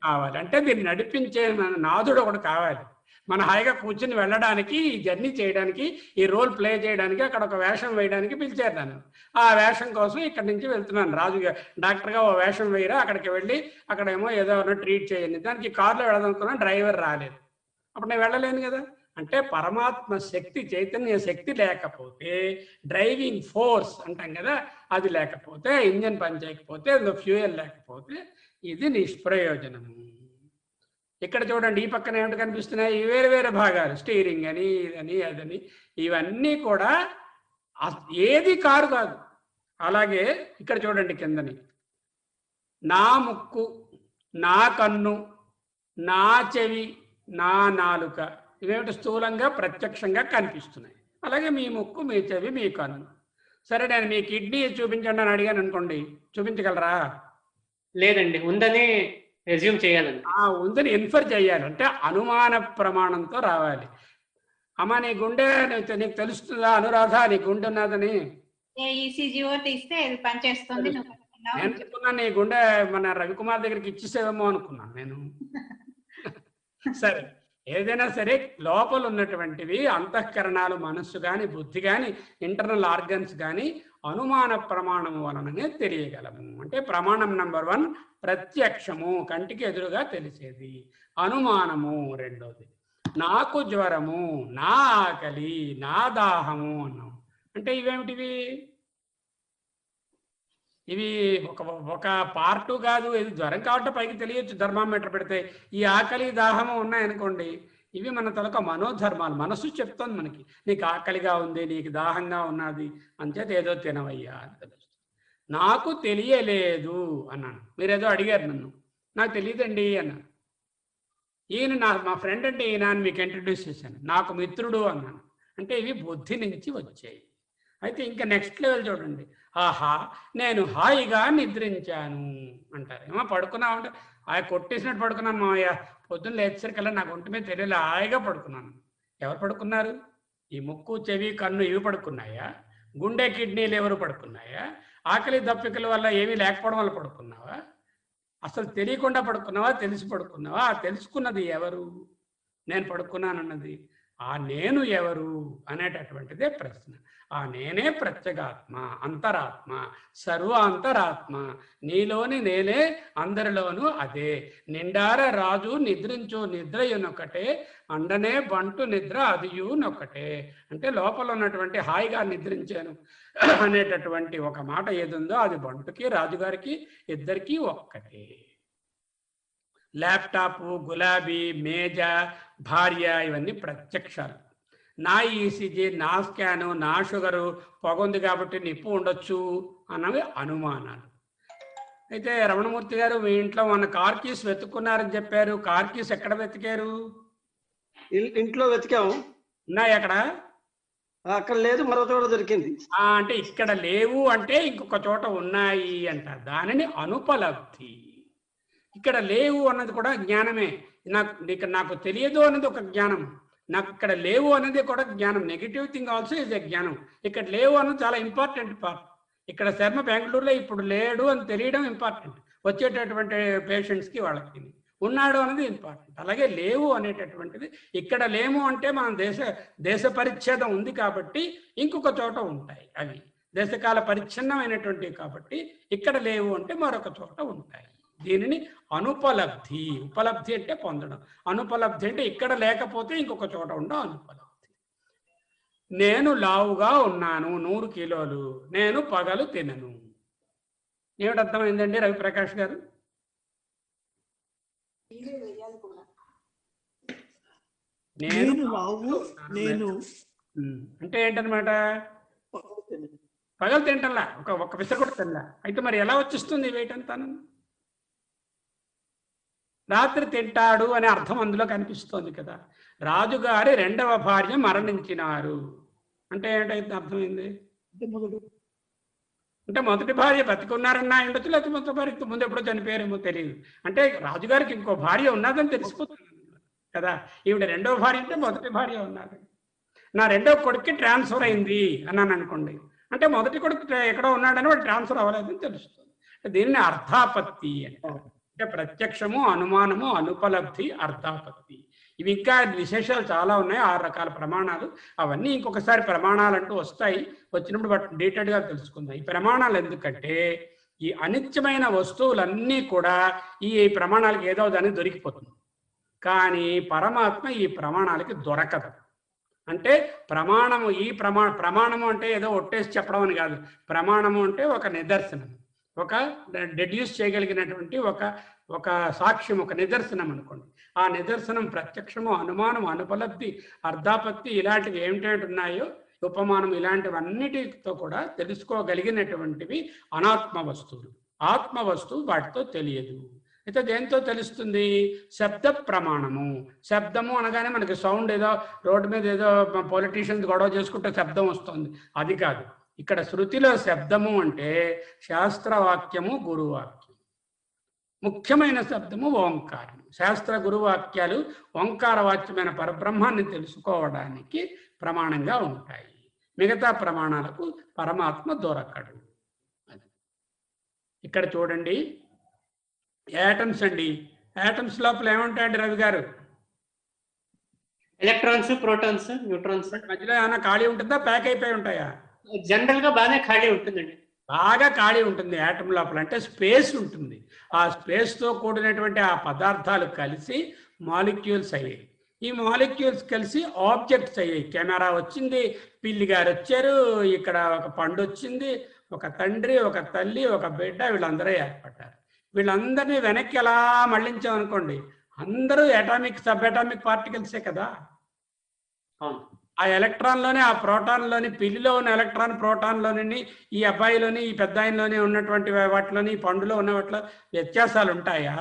కావాలి. అంటే దీన్ని నడిపించే మన నాథుడు ఒకటి కావాలి. మన హాయిగా కూర్చుని వెళ్ళడానికి, ఈ జర్నీ చేయడానికి, ఈ రోల్ ప్లే చేయడానికి, అక్కడ ఒక వేషం వేయడానికి పిలిచారు నన్ను. ఆ వేషం కోసం ఇక్కడి నుంచి వెళ్తున్నాను. రాజుగా డాక్టర్గా ఓ వేషం వేయరా, అక్కడికి వెళ్ళి అక్కడేమో ఏదో ట్రీట్ చేయండి. దానికి కారులో వెళ్ళదనుకున్నాను, డ్రైవర్ రాలేదు. అప్పుడు నేను వెళ్ళలేను కదా. అంటే పరమాత్మ శక్తి, చైతన్య శక్తి లేకపోతే, డ్రైవింగ్ ఫోర్స్ అంటాం కదా, అది లేకపోతే, ఇంజన్ పని చేయకపోతే, ఫ్యూయల్ లేకపోతే ఇది నిష్ప్రయోజనము. ఇక్కడ చూడండి, ఈ పక్కన ఏమిటి కనిపిస్తున్నాయి? వేరే వేరే భాగాలు, స్టీరింగ్ అని, ఇదని, అదని, ఇవన్నీ కూడా ఏది కారు కాదు. అలాగే ఇక్కడ చూడండి కిందని, నా ముక్కు, నా కన్ను, నా చెవి, నా నాలుక, ఇవేమిటి స్థూలంగా ప్రత్యక్షంగా కనిపిస్తున్నాయి. అలాగే మీ ముక్కు, మీ చెవి, మీ కన్ను. సరే, నేను మీ కిడ్నీ చూపించండి అని అడిగాను అనుకోండి, చూపించగలరా? లేదండి, ఉందని ఎజ్యూమ్ చేయాలండి. ఉందని ఇన్ఫర్ చేయాలి, అంటే అనుమాన ప్రమాణంతో రావాలి. అమ్మ, నీ గుండె నీకు తెలుస్తుందా అనురాధ, నీ గుండె ఉన్నదని? తీస్తే పనిచేస్తుంది. నేను అనుకున్నాను నీ గుండె మన రవికుమార్ దగ్గరికి ఇచ్చేసేవేమో అనుకున్నాను నేను. సరే, ఏదైనా సరే లోపల ఉన్నటువంటివి అంతఃకరణాలు, మనస్సు కానీ, బుద్ధి కానీ, ఇంటర్నల్ ఆర్గన్స్ కానీ అనుమాన ప్రమాణం వలననే తెలియగలము. అంటే ప్రమాణం నెంబర్ 1 ప్రత్యక్షము, కంటికి ఎదురుగా తెలిసేది. అనుమానము రెండోది. నాకు జ్వరము, నా ఆకలి, నా దాహము అన్నాం. అంటే ఇవేమిటివి? ఇవి ఒక పార్టు కాదు. ఇది జ్వరం కాబట్టి పైకి తెలియచ్చు, థర్మామీటర్ పెడితే. ఈ ఆకలి, దాహము ఉన్నాయనుకోండి, ఇవి మన తలక మనోధర్మాలు. మనస్సు చెప్తుంది మనకి, నీకు ఆకలిగా ఉంది, నీకు దాహంగా ఉన్నది, అంచేత ఏదో తినవయ్యా అని తెలుస్తుంది. నాకు తెలియలేదు అన్నాను. మీరేదో అడిగారు నన్ను, నాకు తెలియదండి అన్నాను. ఈయన మా ఫ్రెండ్ అంటే ఈయన అని మీకు ఇంట్రడ్యూస్ చేశాను. నాకు మిత్రుడు అన్నాను. అంటే ఇవి బుద్ధి నుంచి వచ్చాయి. అయితే ఇంకా నెక్స్ట్ లెవెల్ చూడండి. ఆహా, నేను హాయిగా నిద్రించాను అంటారు. ఏమో పడుకున్నావు అంటే, కొట్టేసినట్టు పడుకున్నాను మావయ్య, పొద్దున్న లేచేసరికల్లా నాకు ఒంటి మీద తెలియలే, హాయిగా పడుకున్నాను. ఎవరు పడుకున్నారు? ఈ ముక్కు, చెవి, కన్ను ఇవి పడుకున్నాయా? గుండె, కిడ్నీలు ఎవరు పడుకున్నాయా? ఆకలి దప్పికల వల్ల ఏమీ లేకపోవడం వల్ల పడుకున్నావా? అసలు తెలియకుండా పడుకున్నావా, తెలిసి పడుకున్నావా? తెలుసుకున్నది ఎవరు? నేను పడుకున్నానన్నది ఆ నేను ఎవరు అనేటటువంటిదే ప్రశ్న. ఆ నేనే ప్రత్యేగాత్మ, అంతరాత్మ, సర్వాంతరాత్మ. నీలోని నేనే, అందరిలోనూ అదే. నిండార రాజు నిద్రించు నిద్రయునొకటే, అండనే బంటు నిద్ర అదియునొకటే. అంటే లోపల ఉన్నటువంటి హాయిగా నిద్రించాను అనేటటువంటి ఒక మాట ఏదుందో అది బంటుకి, రాజుగారికి ఇద్దరికీ ఒక్కటే. ల్యాప్టాప్, గులాబీ, మేజ, భార్య, ఇవన్నీ ప్రత్యక్షాలు. నా ఈసీజీ, నా స్కాను, నా షుగరు, పొగ ఉంది కాబట్టి నిప్పు ఉండొచ్చు అన్నవి అనుమానాలు. అయితే రమణమూర్తి గారు, మీ ఇంట్లో మన కార్ కీస్ వెతుక్కున్నారని చెప్పారు. కార్ కీస్ ఎక్కడ వెతికారు? ఇంట్లో వెతికాము. ఉన్నాయి అక్కడ? అక్కడ లేదు, మరో చోట దొరికింది. అంటే ఇక్కడ లేవు అంటే ఇంకొక చోట ఉన్నాయి అంట. దానిని అనుపలబ్ధి. ఇక్కడ లేవు అన్నది కూడా జ్ఞానమే. నాకు తెలియదు అన్నది ఒక జ్ఞానం, నాకు ఇక్కడ లేవు అనేది కూడా జ్ఞానం. Negative thing also is a జ్ఞానం. ఇక్కడ లేవు అన్నది చాలా ఇంపార్టెంట్ పార్ట్. ఇక్కడ శర్మ బెంగళూరులో ఇప్పుడు లేడు అని తెలియడం ఇంపార్టెంట్, వచ్చేటటువంటి పేషెంట్స్కి వాళ్ళకి. ఉన్నాడు అనేది ఇంపార్టెంట్. అలాగే లేవు అనేటటువంటిది, ఇక్కడ లేము అంటే మనం దేశ పరిచ్ఛేదం ఉంది కాబట్టి ఇంకొక చోట ఉంటాయి. అవి దేశకాల పరిచ్ఛిన్నమైనటువంటివి కాబట్టి ఇక్కడ లేవు అంటే మరొక చోట ఉంటాయి. దీనిని అనుపలబ్ధి. ఉపలబ్ధి అంటే పొందడం, అనుపలబ్ధి అంటే ఇక్కడ లేకపోతే ఇంకొక చోట ఉండడం అనుపలబ్ధి. నేను లావుగా ఉన్నాను, 100 కిలోలు, నేను పగలు తినను. ఏమిటి అర్థమైందండి రవిప్రకాష్ గారు? నేను అంటే ఏంటనమాట? పగలు తింటల్లా, ఒక విసర కూడా తినలా. అయితే మరి ఎలా వచ్చేస్తుంది వెయిట్ అంతాను? రాత్రి తింటాడు అనే అర్థం అందులో కనిపిస్తోంది కదా. రాజుగారి 2వ భార్య మరణించినారు అంటే ఏంటైతే అర్థమైంది? అంటే మొదటి భార్య బతికున్నారన్నా ఉండొచ్చు, లేకపోతే మొదటి భార్య ముందు ఎప్పుడో చనిపోయారేమో తెలియదు. అంటే రాజుగారికి ఇంకో భార్య ఉన్నదని తెలిసిపోతుంది కదా. ఈవిడ 2వ భార్య అంటే మొదటి భార్య ఉన్నది. నా రెండో కొడుక్కి ట్రాన్స్ఫర్ అయింది అన్నాను అనుకోండి, అంటే మొదటి కొడుకు ఎక్కడో ఉన్నాడని వాడు ట్రాన్స్ఫర్ అవ్వలేదని తెలుస్తుంది. దీనిని అర్థాపత్తి అంటారు. అంటే ప్రత్యక్షము, అనుమానము, అనుపలబ్ధి, అర్థాపత్తి. ఇవి ఇంకా విశేషాలు చాలా ఉన్నాయి, 6 రకాల ప్రమాణాలు. అవన్నీ ఇంకొకసారి ప్రమాణాలు అంటూ వస్తాయి, వచ్చినప్పుడు వాటిని డీటెయిల్గా తెలుసుకుందాం. ఈ ప్రమాణాలు ఎందుకంటే ఈ అనిత్యమైన వస్తువులన్నీ కూడా ఈ ప్రమాణాలకి ఏదో దానికి దొరికిపోతుంది, కానీ పరమాత్మ ఈ ప్రమాణాలకి దొరకదు. అంటే ప్రమాణము, ఈ ప్రమాణము అంటే ఏదో ఒట్టేసి చెప్పడం అని కాదు. ప్రమాణము అంటే ఒక నిదర్శనం, ఒక డెడ్యూస్ చేయగలిగినటువంటి ఒక సాక్ష్యం, ఒక నిదర్శనం అనుకోండి. ఆ నిదర్శనం ప్రత్యక్షము, అనుమానం, అనుపలబ్ధి, అర్ధాపత్తి ఇలాంటివి ఏమిటేంటి ఉన్నాయో, ఉపమానం, ఇలాంటివన్నిటితో కూడా తెలుసుకోగలిగినటువంటివి అనాత్మ వస్తువులు. ఆత్మ వస్తువు వాటితో తెలియదు. అయితే దేంతో తెలుస్తుంది? శబ్ద ప్రమాణము. శబ్దము అనగానే మనకి సౌండ్, ఏదో రోడ్డు మీద ఏదో పొలిటీషియన్స్ గొడవ చేసుకుంటే శబ్దం వస్తుంది, అది కాదు. ఇక్కడ శృతిలో శబ్దము అంటే శాస్త్రవాక్యము, గురువాక్యం. ముఖ్యమైన శబ్దము ఓంకారం. శాస్త్ర గురువాక్యాలు ఓంకార వాక్యమైన పరబ్రహ్మాన్ని తెలుసుకోవడానికి ప్రమాణంగా ఉంటాయి. మిగతా ప్రమాణాలకు పరమాత్మ దొరకడు. ఇక్కడ చూడండి, యాటమ్స్ అండి. యాటమ్స్ లోపల ఏముంటాయండి రవి గారు? Electrons, protons, neutrons. మధ్యలో ఏమైనా ఖాళీ ఉంటుందా, ప్యాక్ అయిపోయి ఉంటాయా? జనరల్ గా బాగానే ఖాళీ ఉంటుందండి. బాగా ఖాళీ ఉంటుంది యాటమ్ లోపల. అంటే స్పేస్ ఉంటుంది. ఆ స్పేస్తో కూడినటువంటి ఆ పదార్థాలు కలిసి మాలిక్యూల్స్ అయ్యాయి. ఈ మాలిక్యూల్స్ కలిసి ఆబ్జెక్ట్స్ అయ్యాయి. కెమెరా వచ్చింది, పిల్లి గారు వచ్చారు, ఇక్కడ ఒక పండు వచ్చింది, ఒక తండ్రి, ఒక తల్లి, ఒక బిడ్డ, వీళ్ళందరూ ఏర్పడ్డారు. వీళ్ళందరినీ వెనక్కి ఎలా మళ్ళించామనుకోండి, అందరూ అటామిక్, సబ్ అటామిక్ పార్టికల్సే కదా. ఆ ఎలక్ట్రాన్లోనే, ఆ ప్రోటాన్లోని, పిల్లిలో ఉన్న ఎలక్ట్రాన్ ప్రోటాన్లోని, ఈ అబ్బాయిలోని, ఈ పెద్ద ఆయనలోని ఉన్నటువంటి వాటిలోని, ఈ పండులో ఉన్న వాటిలో వ్యత్యాసాలు ఉంటాయా?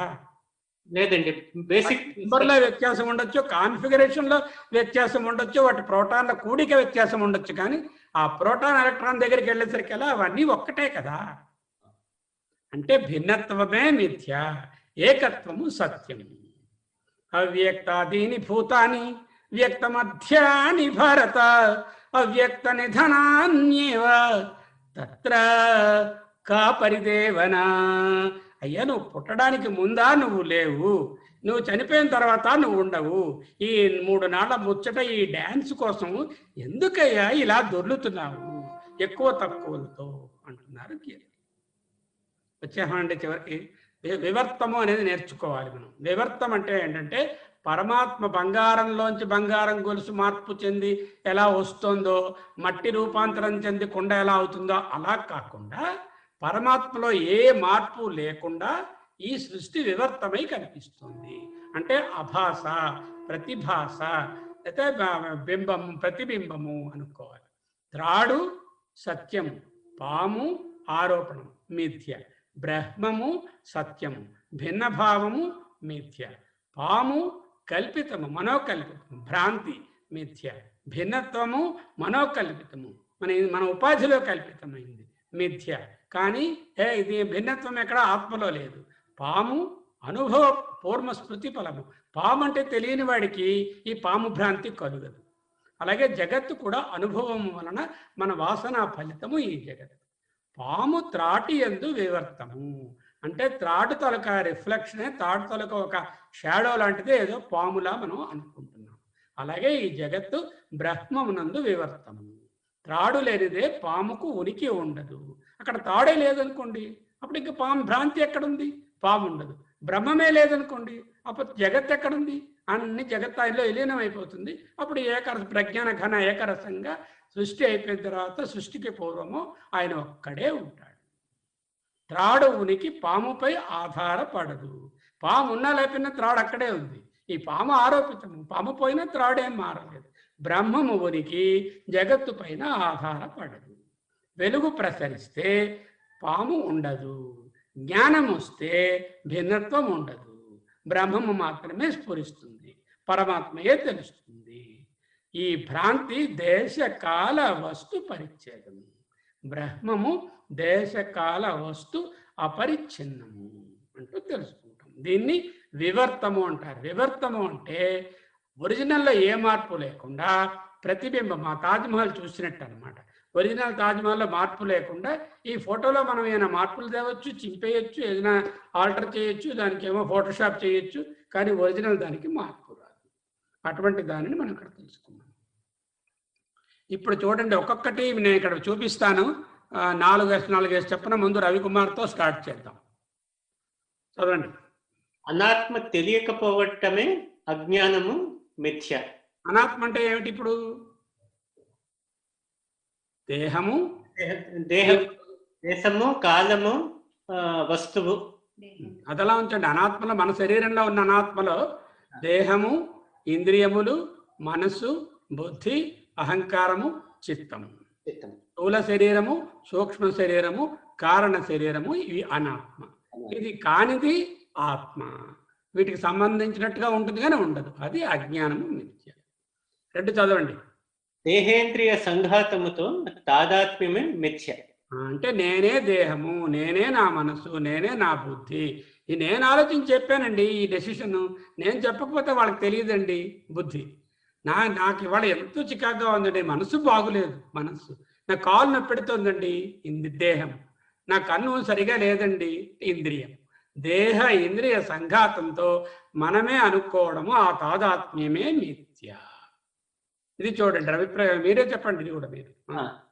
లేదండి. బేసిక్ నెంబర్లో వ్యత్యాసం ఉండొచ్చు, కాన్ఫిగరేషన్లో వ్యత్యాసం ఉండొచ్చు, వాటి ప్రోటాన్ల కూడిక వ్యత్యాసం ఉండొచ్చు, కానీ ఆ ప్రోటాన్ ఎలక్ట్రాన్ దగ్గరికి వెళ్ళేసరికి ఎలా అవన్నీ ఒక్కటే కదా. అంటే భిన్నత్వమే మిథ్య, ఏకత్వము సత్యం. అవ్యక్తాదీని భూతాని వ్యక్త మధ్యాని భారత అవ్యక్త నిధనాన్యేవ తత్ర కా పరిదేవనా. అయ్యా, నువ్వు పుట్టడానికి ముందా నువ్వు లేవు, నువ్వు చనిపోయిన తర్వాత నువ్వు ఉండవు. ఈ 3 నాళ్ళ ముచ్చట, ఈ డ్యాన్స్ కోసం ఎందుకయ్యా ఇలా దొర్లుతున్నావు ఎక్కువ తక్కువలతో అంటున్నారు. వచ్చేమండి చివరికి వివర్తము అనేది నేర్చుకోవాలి మనం. వివర్తం అంటే ఏంటంటే పరమాత్మ బంగారంలోంచి బంగారం గొలుసు మార్పు చెంది ఎలా వస్తుందో, మట్టి రూపాంతరం చెంది కొండ ఎలా అవుతుందో అలా కాకుండా, పరమాత్మలో ఏ మార్పు లేకుండా ఈ సృష్టి వివర్తమై కనిపిస్తుంది. అంటే అభాస, ప్రతిభాస, అయితే బింబము, ప్రతిబింబము అనుకోవాలి. త్రాడు సత్యము, పాము ఆరోపణం మిథ్య, బ్రహ్మము సత్యము, భిన్నభావము మిథ్య, పాము కల్పితము, మనోకల్పితము, భ్రాంతి మిథ్య, భిన్నత్వము మనోకల్పితము, మన ఉపాధిలో కల్పితమైంది మిథ్య. కానీ ఇది భిన్నత్వం ఎక్కడ ఆత్మలో లేదు. పాము అనుభవ పూర్వ స్మృతి ఫలము. పాము అంటే తెలియని వాడికి ఈ పాము భ్రాంతి కలుగదు. అలాగే జగత్తు కూడా అనుభవం వలన మన వాసన ఫలితము ఈ జగత్తు. పాము త్రాటి యందు వివర్తము అంటే త్రాడు తొలక రిఫ్లెక్షనే, త్రాడు తొలక ఒక షాడో లాంటిదే ఏదో పాములా మనం అనుకుంటున్నాం. అలాగే ఈ జగత్తు బ్రహ్మమునందు వివర్తము. త్రాడు లేనిదే పాముకు ఉనికి ఉండదు. అక్కడ తాడే లేదనుకోండి, అప్పుడు ఇంకా పాము భ్రాంతి ఎక్కడుంది? పాము ఉండదు. బ్రహ్మమే లేదనుకోండి, అప్పుడు జగత్ ఎక్కడుంది? అన్ని జగత్తాయిలో విలీనం అయిపోతుంది. అప్పుడు ప్రజ్ఞాన ఘన ఏకరసంగా సృష్టి అయిపోయిన తర్వాత సృష్టికి పూర్వము ఆయన ఒక్కడే ఉంటాడు. త్రాడు ఉనికి పాముపై ఆధారపడదు. పాము ఉన్నా లేకపోయినా త్రాడు అక్కడే ఉంది. ఈ పాము ఆరోపితము, పాము పోయినా త్రాడేం మారలేదు. బ్రహ్మము ఉనికి జగత్తు పైన ఆధారపడదు. వెలుగు ప్రసరిస్తే పాము ఉండదు, జ్ఞానం వస్తే భిన్నత్వం ఉండదు. బ్రహ్మము మాత్రమే స్ఫురిస్తుంది, పరమాత్మయే తెలుస్తుంది. ఈ భ్రాంతి దేశకాల వస్తు పరిచ్ఛేదము. బ్రహ్మము దేశకాల వస్తు అపరిచ్ఛిన్నము అంటూ తెలుసుకుంటాం. దీన్ని వివర్తము అంటారు. వివర్తము అంటే ఒరిజినల్లో ఏ మార్పు లేకుండా ప్రతిబింబం, ఆ తాజ్మహల్ చూసినట్టు అనమాట. ఒరిజినల్ తాజ్మహల్లో మార్పు లేకుండా ఈ ఫోటోలో మనం ఏమైనా మార్పులు తేవచ్చు, చింపేయచ్చు, ఏదైనా ఆల్టర్ చేయొచ్చు, దానికి ఏమో ఫోటోషాప్ చేయొచ్చు, కానీ ఒరిజినల్ దానికి మార్పు రాదు. అటువంటి దానిని మనం ఇక్కడ తెలుసుకున్నాం. ఇప్పుడు చూడండి, ఒక్కొక్కటి నేను ఇక్కడ చూపిస్తాను. 4 చెప్పిన ముందు రవికుమార్తో స్టార్ట్ చేద్దాం. చదవండి. అనాత్మ తెలియకపోవటమే అజ్ఞానము, మిథ్య. అనాత్మ అంటే ఏమిటి? ఇప్పుడు దేహము, దేశము, కాలము, వస్తువు. అదలా ఉంచండి. అనాత్మలో, మన శరీరంలో ఉన్న అనాత్మలో దేహము, ఇంద్రియములు, మనస్సు, బుద్ధి, అహంకారము, చిత్తము. స్థూల శరీరము, సూక్ష్మ శరీరము, కారణ శరీరము, ఇవి అనాత్మ. ఇది కానిది ఆత్మ. వీటికి సంబంధించినట్టుగా ఉంటుంది కానీ ఉండదు. అది అజ్ఞానము, మిథ్య. 2 చదవండి. దేహేంద్రియ సంఘాతముతో తాదాత్మ్యమే మిథ్య. అంటే నేనే దేహము, నేనే నా మనసు, నేనే నా బుద్ధి. ఈ నేను ఆలోచించి చెప్పానండి ఈ డెసిషన్. నేను చెప్పకపోతే వాళ్ళకి తెలియదండి బుద్ధి. నాకు ఇవాళ ఎంతో చికాగ్గా ఉందండి, మనసు బాగులేదు, మనసు నా కాలు నొప్పి పెడుతోందండి, దేహం. నా కన్ను సరిగా లేదండి, ఇంద్రియం. దేహ ఇంద్రియ సంఘాతంతో మనమే అనుకోవడము, ఆ తాదాత్మ్యమే మిథ్య. ఇది చూడండి, అభిప్రాయం మీరే చెప్పండి. ఇది కూడా మీరు.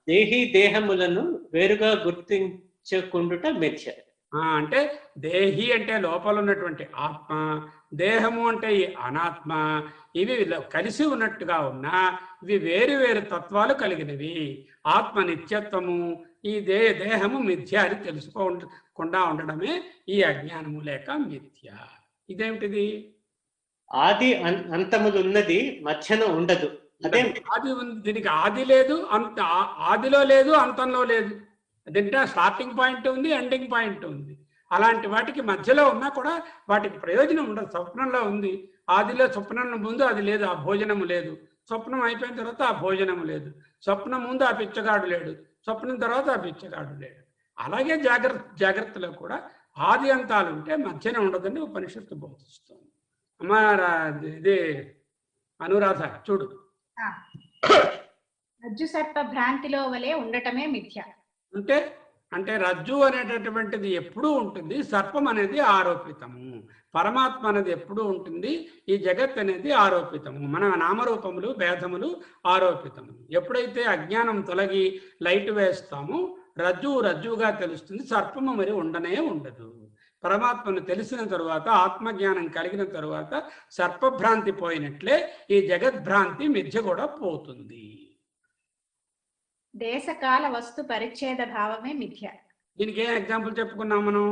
దేహి దేహములను వేరుగా గుర్తించకుండుట మిథ్య. అంటే దేహి అంటే లోపల ఉన్నటువంటి ఆత్మ, దేహము అంటే ఈ అనాత్మ. ఇవి కలిసి ఉన్నట్టుగా ఉన్నా ఇవి వేరు వేరు తత్వాలు కలిగినవి. ఆత్మ నిత్యత్వము, ఈ దేహము మిథ్య అని తెలుసుకోకుండా ఉండడమే ఈ అజ్ఞానము లేక మిథ్య. ఇదేమిటిది? ఆది అంతములు ఉన్నది, మధ్యన ఉండదు. అదే ఆది ఉంది. దీనికి ఆది లేదు, అంత ఆదిలో లేదు, అంతంలో లేదు. అదంటే స్టార్టింగ్ పాయింట్ ఉంది, ఎండింగ్ పాయింట్ ఉంది. అలాంటి వాటికి మధ్యలో ఉన్నా కూడా వాటికి ప్రయోజనం ఉండదు. స్వప్నంలో ఉంది, ఆదిలో స్వప్నం ముందు అది లేదు, ఆ భోజనము లేదు. స్వప్నం అయిపోయిన తర్వాత ఆ భోజనము లేదు. స్వప్నం ముందు ఆ పిచ్చగాడు లేడు, స్వప్నం తర్వాత ఆ పిచ్చగాడు లేడు. అలాగే జాగ్రత్తలో కూడా ఆది అంతాలు ఉంటే మధ్యన ఉండదని ఉపనిషత్తు బోధిస్తుంది. అమ్మా ఇది అనురాధ చూడు. రజ్జు సర్ప భ్రాంతిలో వలె ఉండటమే మిథ్య. అంటే రజ్జు అనేటటువంటిది ఎప్పుడూ ఉంటుంది, సర్పం అనేది ఆరోపితము. పరమాత్మ అనేది ఎప్పుడూ ఉంటుంది, ఈ జగత్ అనేది ఆరోపితము. మన నామరూపములు భేదములు ఆరోపితము. ఎప్పుడైతే అజ్ఞానం తొలగి లైట్ వేస్తామో రజ్జువుగా తెలుస్తుంది, సర్పము మరి ఉండనే ఉండదు. పరమాత్మను తెలిసిన తరువాత, ఆత్మజ్ఞానం కలిగిన తరువాత సర్పభ్రాంతి పోయినట్లే ఈ జగద్భ్రాంతి మిథ్య కూడా పోతుంది. దేశకాల వస్తు పరిచ్ఛేద భావమే మిథ్య. దీనికి ఏం ఎగ్జాంపుల్ చెప్పుకున్నాం మనం?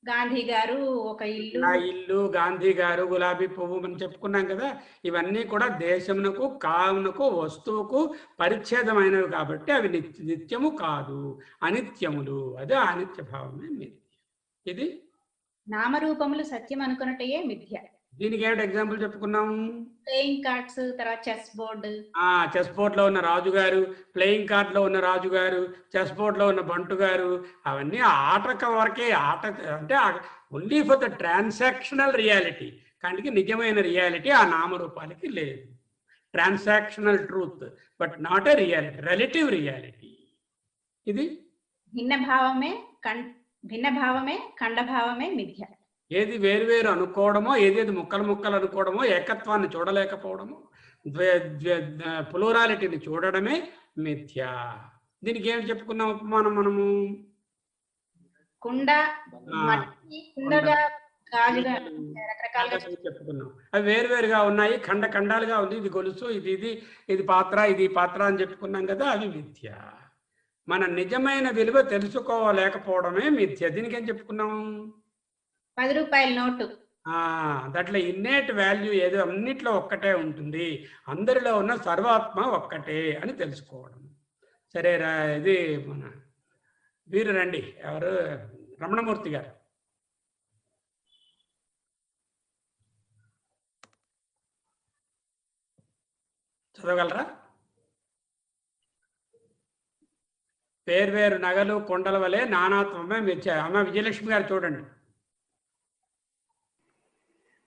గాంధీ గారు ఒక ఇల్లు, గాంధీ గారు, గులాబీ పువ్వు మనం చెప్పుకున్నాం కదా. ఇవన్నీ కూడా దేశమునకు, కావునకు, వస్తువుకు పరిచ్ఛేదమైనవి కాబట్టి అవి నిత్యము కాదు, అనిత్యములు. అదే అనిత్య భావమే మిథ్య. ఇది నామరూపములు సత్యం అనుకున్నట్టయే మిథ్య. దీనికి ఏమిటి ఎగ్జాంపుల్ చెప్పుకున్నాము? ప్లేయింగ్ కార్డ్స్, తర్వాత చెస్ బోర్డు. చెస్ బోర్డ్ లో ఉన్న రాజుగారు, ప్లేయింగ్ కార్డ్ లో ఉన్న రాజుగారు, చెస్ బోర్డ్ లో ఉన్న బంటు గారు, అవన్నీ ఆట వరకే. ఆట అంటే only for the transactional reality. కానీ నిజమైన రియాలిటీ ఆ నామరూపాలకి లేదు. Transactional truth but not a reality, relative reality. ఇది భిన్న భావమే ఖండభావమే మిథ్య. ఏది వేరువేరు అనుకోవడమో, ఏదేది ముక్కలు అనుకోవడమో, ఏకత్వాన్ని చూడలేకపోవడమో, ప్లూరాలిటీని చూడడమే మిథ్య. దీనికి ఏం చెప్పుకున్నాం ఉపమానం మనము? చెప్పుకున్నాం. అవి వేరువేరుగా ఉన్నాయి, ఖండాలుగా ఉంది. ఇది గొలుసు, ఇది పాత్ర, ఇది పాత్ర అని చెప్పుకున్నాం కదా. అవి మిథ్య. మన నిజమైన విలువ తెలుసుకోలేకపోవడమే మిథ్య. దీనికి ఏం చెప్పుకున్నాం? 10 రూపాయల నోటు. దాంట్లో ఇన్నేట్ వాల్యూ ఏదో అన్నిట్లో ఒక్కటే ఉంటుంది, అందరిలో ఉన్న సర్వాత్మ ఒక్కటే అని తెలుసుకోవడం. సరే ఇది మన వీరు రండి, ఎవరు? రమణమూర్తి గారు. చదవగలరా? వేర్వేరు నగలు కొండల వలె నానాత్వమే మిథ్య. అమ్మ విజయలక్ష్మి గారు చూడండి.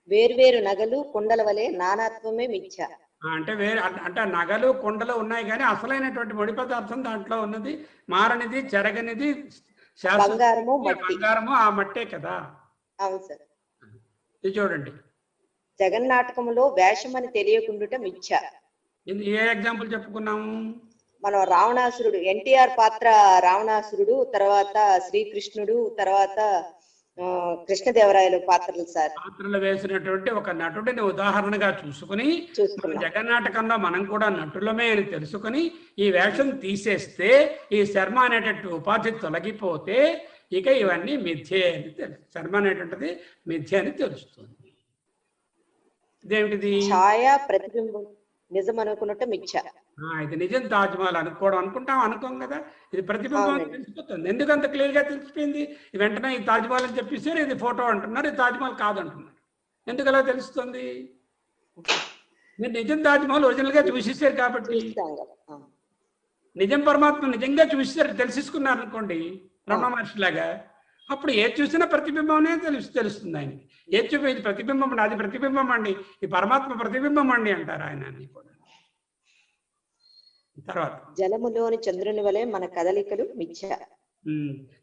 వేర్వేరు నగలు కొండల వలె నానాత్వమే మిథ్య. అంటే వేరే అంటే నగలు కొండలు ఉన్నాయి కానీ అసలైనటువంటి ముడి పదార్థం దాంట్లో ఉన్నది మారనిది, చెరగనిది, బంగారము ఆ మట్టే కదా. అవును సార్. ఇది చూడండి, జగన్నాటకములో వేషమని తెలియకుండుట మిథ్య. ఏ ఎగ్జాంపుల్ చెప్పుకున్నాము మనం? రావణాసురుడు, ఎన్టీఆర్ పాత్ర రావణాసురుడు, తర్వాత శ్రీకృష్ణుడు, తర్వాత కృష్ణదేవరాయలు పాత్రలు సార్. పాత్రలు వేసినటువంటి ఒక నటుడిని ఉదాహరణగా చూసుకుని జగన్నాటకంలో మనం కూడా నటులమే అని తెలుసుకుని ఈ వేషం తీసేస్తే, ఈ శర్మ అనేటటువంటి ఉపాధి తొలగిపోతే ఇక ఇవన్నీ మిథ్యే అని తెలుసు. శర్మ అనేటువంటిది మిథ్య అని తెలుస్తుంది. ఇదేమిటిది? ఛాయా ప్రతిబింబం నిజం అనుకున్నట్ట మిథ్య. ఇది నిజం తాజ్మహల్ అనుకోం కదా, ఇది ప్రతిబింబం తెలిసిపోతుంది. ఎందుకు అంత క్లియర్ గా తెలిసిపోయింది? వెంటనే ఈ తాజ్మహల్ అని చెప్పేసారు, ఇది ఫోటో అంటున్నారు, ఇది తాజ్మహల్ కాదంటున్నారు. ఎందుకు అలా తెలుస్తుంది? మీరు నిజం తాజ్మహల్ ఒరిజినల్ గా చూసేసారు కాబట్టి, నిజం పరమాత్మ నిజంగా చూసేసారు, తెలిసేసుకున్నారు అనుకోండి రమణ మహర్షి లాగా, అప్పుడు ఏది చూసినా ప్రతిబింబం తెలుస్తుంది ఆయనకి. ఏది చూపి ఇది ప్రతిబింబం అండి, అది ప్రతిబింబం అండి, ఈ పరమాత్మ ప్రతిబింబం అండి అంటారు ఆయన అన్ని కూడా. తర్వాత జలములోని చంద్రుని వలె మన కదలికలు మిథ్య.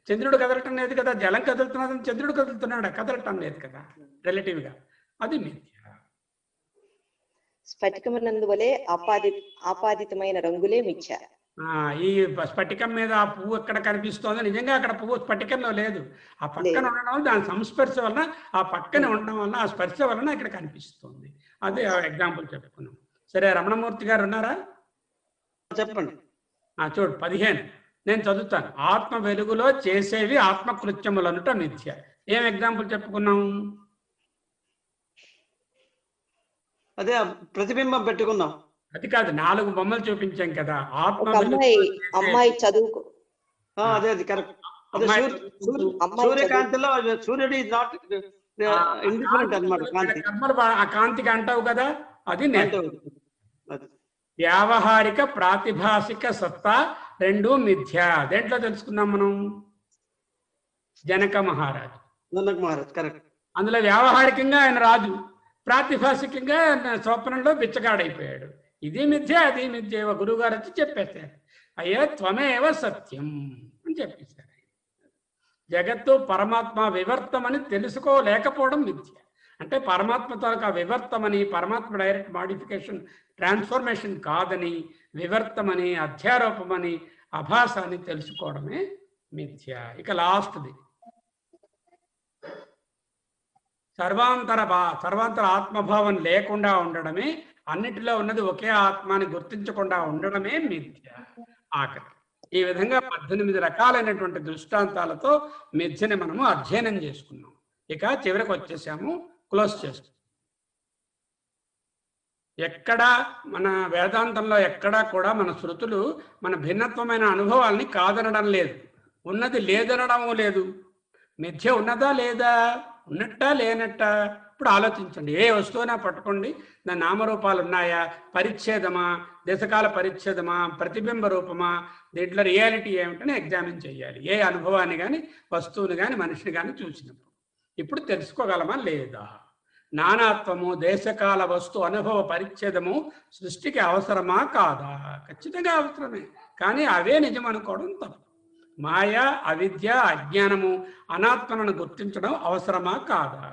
చంద్రుడు కదలటం లేదు కదా, జలం కదులుతున్నదని చంద్రుడు కదులుతున్నాడు, కదలటం లేదు కదా రిలేటివ్ గా, అది మిథ్య. స్ఫటికమునందు వలె ఆపాదితమైన రంగులే మిథ్య. ఈ స్ఫటికం మీద ఆ పువ్వు ఎక్కడ కనిపిస్తోంది, నిజంగా అక్కడ పువ్వు స్ఫటికంలో లేదు, ఆ పక్కన ఉండడం వల్ల, దాని సంస్పర్శ వలన, ఆ పక్కన ఉండడం వలన, ఆ స్పర్శ వలన ఇక్కడ కనిపిస్తుంది. అదే ఎగ్జాంపుల్ చెప్పుకున్నాం. సరే, రమణమూర్తి గారు ఉన్నారా? చెప్పండి. చూడు 15 నేను చదువుతాను. ఆత్మ వెలుగులో చేసేవి ఆత్మకృత్యములనుట మిథ్య. ఏం ఎగ్జాంపుల్ చెప్పుకున్నాం? అదే ప్రతిబింబం పెట్టుకున్నాం. అది కాదు, 4 బొమ్మలు చూపించాం కదా. ఆత్మ అమ్మాయి చదువుకు, అదే అది కరెక్ట్. సూర్యకాంతిలో సూర్యుడు ఇస్ నాట్ ఇండిఫరెంట్ అన్నమాట. ఆ కాంతికి అంటావు కదా, అది వ్యావహారిక ప్రాతిభాసిక సత్తా రెండు మిథ్య. దేంట్లో తెలుసుకున్నాం మనం? జనక మహారాజు. కరెక్ట్. అందులో వ్యావహారికంగా ఆయన రాజు, ప్రాతిభాసికంగా స్వప్నంలో బిచ్చగాడైపోయాడు. ఇది మిథ్య, అది మిథ్య. గురువు గారు వచ్చి చెప్పేశారు, అయ్యా త్వమేవ సత్యం అని చెప్పేశారు. జగత్తు పరమాత్మ వివర్తమని తెలుసుకోలేకపోవడం మిథ్య. అంటే పరమాత్మతో వివర్తమని, పరమాత్మ డైరెక్ట్ మాడిఫికేషన్ ట్రాన్స్ఫర్మేషన్ కాదని, వివర్తమని, అధ్యారోపమని, అభాస అని తెలుసుకోవడమే మిథ్య. ఇక లాస్ట్ది సర్వాంతర ఆత్మభావం లేకుండా ఉండడమే, అన్నిటిలో ఉన్నది ఒకే ఆత్మాని గుర్తించకుండా ఉండడమే మిథ్య. ఆఖరి ఈ విధంగా 18 రకాలైనటువంటి దృష్టాంతాలతో మిథ్యని మనము అధ్యయనం చేసుకున్నాం. ఇక చివరికి వచ్చేసాము, క్లోజ్ చేస్తాం. ఎక్కడా మన వేదాంతంలో ఎక్కడా కూడా మన శృతులు మన భిన్నత్వమైన అనుభవాల్ని కాదనడం లేదు, ఉన్నది లేదనడం లేదు. మిథ్య ఉన్నదా లేదా, ఉన్నట్టా లేనట్టా? ఇప్పుడు ఆలోచించండి. ఏ వస్తువునా పట్టుకోండి, దాని నామరూపాలు ఉన్నాయా, పరిచ్ఛేదమా, దశకాల పరిచ్ఛేదమా, ప్రతిబింబ రూపమా, దీంట్లో రియాలిటీ ఏమిటని ఎగ్జామిన్ చేయాలి. ఏ అనుభవాన్ని కానీ, వస్తువుని కానీ, మనిషిని కానీ చూసినప్పుడు ఇప్పుడు తెలుసుకోగలమా లేదా? నానాత్వము, దేశకాల వస్తు అనుభవ పరిచ్ఛేదము సృష్టికి అవసరమా కాదా? ఖచ్చితంగా అవసరమే, కానీ అవే నిజం అనుకోవడం తప్పు. మాయ, అవిద్య, అజ్ఞానము, అనాత్మలను గుర్తించడం అవసరమా కాదా?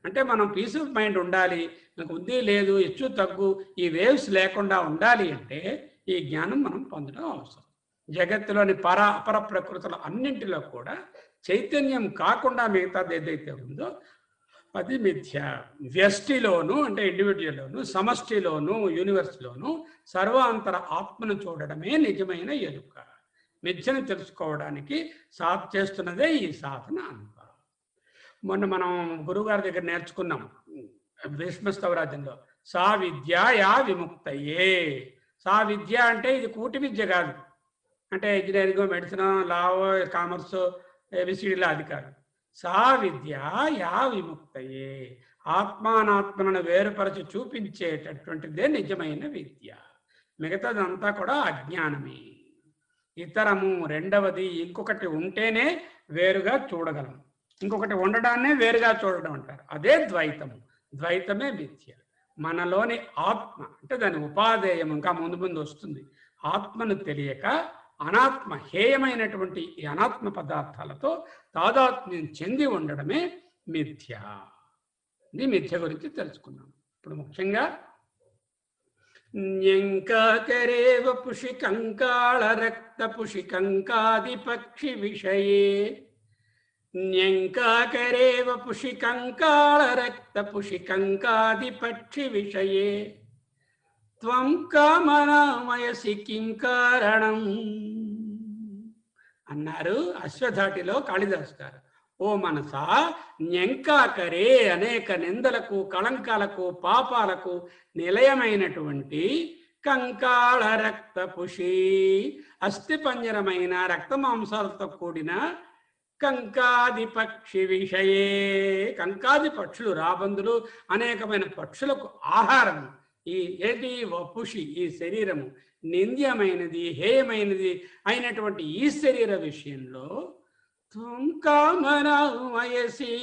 అంటే మనం పీస్ ఆఫ్ మైండ్ ఉండాలి, నాకు ఉంది లేదు, హెచ్చు తగ్గు, ఈ వేవ్స్ లేకుండా ఉండాలి అంటే ఈ జ్ఞానం మనం పొందడం అవసరం. జగత్తులోని అపర ప్రకృతులు అన్నింటిలో కూడా చైతన్యం కాకుండా మిగతాది ఏదైతే ఉందో అది మిథ్య. వ్యష్టిలోను అంటే ఇండివిజువల్లోను, సమష్టిలోను, యూనివర్స్లోను సర్వాంతర ఆత్మను చూడడమే నిజమైన ఎరుక. మిథ్యను తెలుసుకోవడానికి చేస్తున్నదే ఈ సాధన అనుభవం. మొన్న మనం గురువుగారి దగ్గర నేర్చుకున్నాం భీష్మస్తవరాజ్యంలో, సా విద్య యా విముక్తయే. సా విద్య అంటే ఇది కూటి విద్య కాదు, అంటే ఇంజనీరింగ్, మెడిసిన్, లావో, కామర్స్, ఏబిసిడిలో అది కాదు. సా విద్య యా విముక్తయే, ఆత్మానాత్మలను వేరుపరచి చూపించేటటువంటిదే నిజమైన విద్య. మిగతాదంతా కూడా అజ్ఞానమే. ఇతరము, రెండవది, ఇంకొకటి ఉంటేనే వేరుగా చూడగలం, ఇంకొకటి ఉండడాన్నే వేరుగా చూడడం అంటారు. అదే ద్వైతము. ద్వైతమే మిథ్య. మనలోని ఆత్మ అంటే దాని ఉపాధేయం ఇంకా ముందు ముందు వస్తుంది. ఆత్మను తెలియక అనాత్మ హేయమైనటువంటి ఈ అనాత్మ పదార్థాలతో తాదాత్మ్యం చెంది ఉండడమే మిథ్య. ఇది మిథ్య గురించి తెలుసుకున్నాం. ఇప్పుడు ముఖ్యంగా న్యంకాకరేవ పుషి కంకాళ రక్త పుషి కంకాది పక్షి విషయే న్యంకాకరేవ పుషి కంకాళ రక్త పుషి కంకాది పక్షి విషయే త్వం కామనామయసి కిం కారణం అన్నారు అశ్వధాటిలో కాళిదాస్ గారు. ఓ మనసా, న్యంకాకరే అనేక నిందలకు కళంకాలకు పాపాలకు నిలయమైనటువంటి కంకాళ రక్త పుషి అస్థిపంజరమైన రక్తమాంసాలతో కూడిన కంకాది పక్షి విషయే కంకాది పక్షులు రాబందులు అనేకమైన పక్షులకు ఆహారం ఈ ఏది వపుషి ఈ శరీరము నింద్యమైనది హేయమైనది అయినటువంటి ఈ శరీర విషయంలో కామనామయసి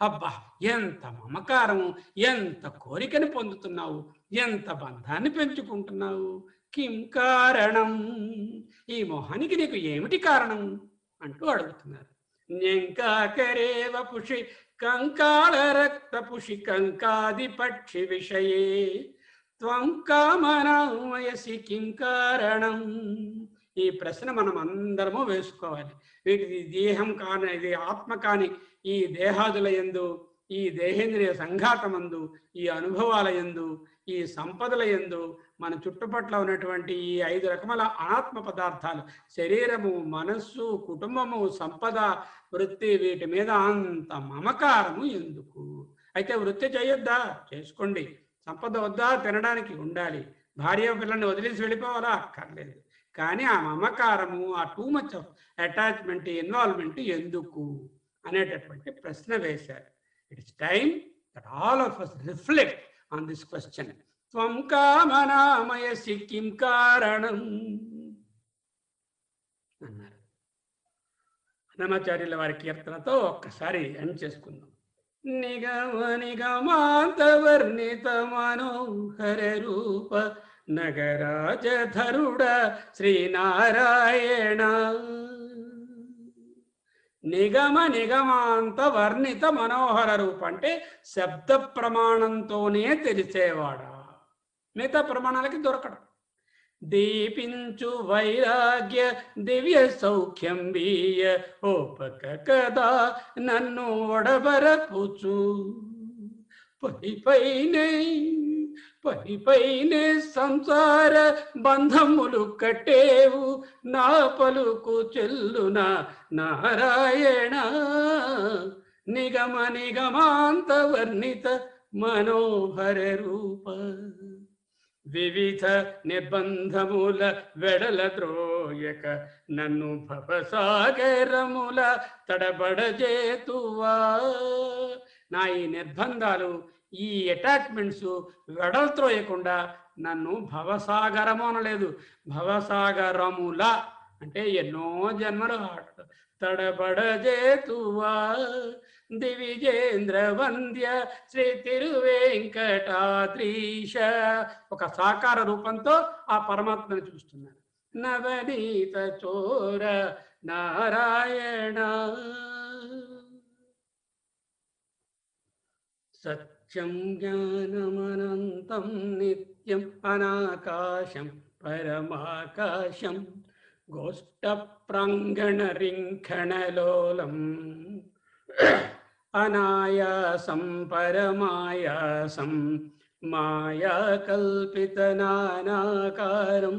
అబ్బా ఎంత మమకారము, ఎంత కోరికను పొందుతున్నావు, ఎంత బంధాన్ని పెంచుకుంటున్నావు. కిం కారణం ఈ మొహానికి నీకు ఏమిటి కారణం అంటూ అడుగుతున్నారు. న్యంకాకరేవ పుషి కంకాళ రక్త పుషి కంకాది పక్షి విషయే త్వం కామనామయసి కిం కారణం. ఈ ప్రశ్న మనం అందరము వేసుకోవాలి. వీటిది దేహం కాని, ఇది ఆత్మ కాని ఈ దేహాదుల యందు, ఈ దేహేంద్రియ సంఘాతమందు, ఈ అనుభవాల యందు, ఈ సంపదల యందు, మన చుట్టుపట్ల ఉన్నటువంటి ఈ 5 రకముల అనాత్మ పదార్థాలు శరీరము, మనస్సు, కుటుంబము, సంపద, వృత్తి వీటి మీద అంత మమకారము ఎందుకు? అయితే వృత్తి చేయొద్దా? చేసుకోండి. సంపద వద్దా? తినడానికి ఉండాలి. భార్య పిల్లల్ని వదిలేసి వెళ్ళిపోవాలా? అక్కర్లేదు. కానీ ఆ మమకారము, ఆ too much of attachment, involvement ఎందుకు అనేటటువంటి ప్రశ్న వేశారు. It's time that all of us reflect on this question. త్వం కామనామయసి కిం కారణం అన్నారు. అన్నమాచార్యుల వారి కీర్తనతో ఒక్కసారి ఎండ్ చేసుకుందాం. నిగమ నిగమాంత వర్ణిత మనోహర రూప నగరాజధరుడ శ్రీనారాయణ. నిగమ నిగమాంత వర్ణిత మనోహర రూప అంటే శబ్ద ప్రమాణంతోనే తెలిసేవాడా, మిగతా ప్రమాణాలకి దొరకడం. దీపించు వైరాగ్య దివ్య సౌఖ్యం వీయ ఓపక కదా నన్ను ఒడబరపుచు పైపైనే సంసార బంధములు కట్టేవు నా పలుకు చెల్లున నారాయణ. నిగమ నిగమాంత వర్ణిత మనోహర రూప వివిధ నిర్బంధముల వెడల ద్రోయక నన్ను భవసాగరముల తడబడజేతువా. నా ఈ నిర్బంధాలు, ఈ అటాచ్మెంట్స్ వెడల్త్రోయకుండా నన్ను భవసాగరము అనలేదు, భవసాగరముల అంటే ఎన్నో జన్మలు తడబడజేతువా. దివిజేంద్ర వంద్య శ్రీ తిరువేంకటాద్రీశ ఒక సాకార రూపంతో ఆ పరమాత్మను చూస్తున్నారు. నవనీత చోర నారాయణ. సత్యం జ్ఞానమనంతం నిత్యం అనాకాశం పరమాకాశం గోష్ఠ ప్రాంగణ రింఖణలోలం అనాయాసం పరమాయాసం మాయా కల్పిత నానాకారం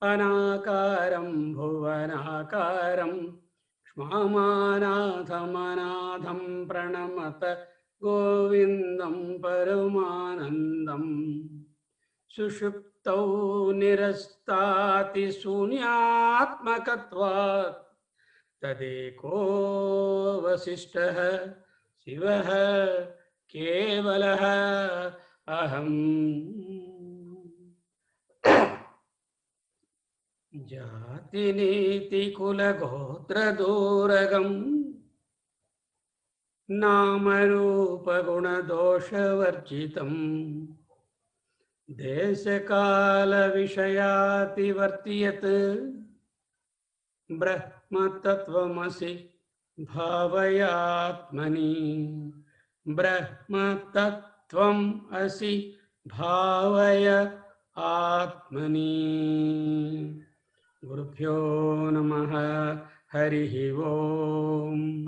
అనాకారం భువనాకారం క్ష్మానాథమనాథం ప్రణమత గోవిందం పరమానందం. సుషుప్తౌ నిరస్తాతి శూన్యాత్మకత్వాత్ తదేకో వశిష్ఠః శివః కేవలః అహం. జాతి నీతి కుల గోత్ర దూరగం నామరూపగుణదోషవర్జితం దేశకాలవిషయాతివర్తియత్ బ్రహ్మతత్వమసి భావయాత్మని బ్రహ్మతత్వం అసి భావయ ఆత్మని. గురుభ్యో నమః. హరి ఓం.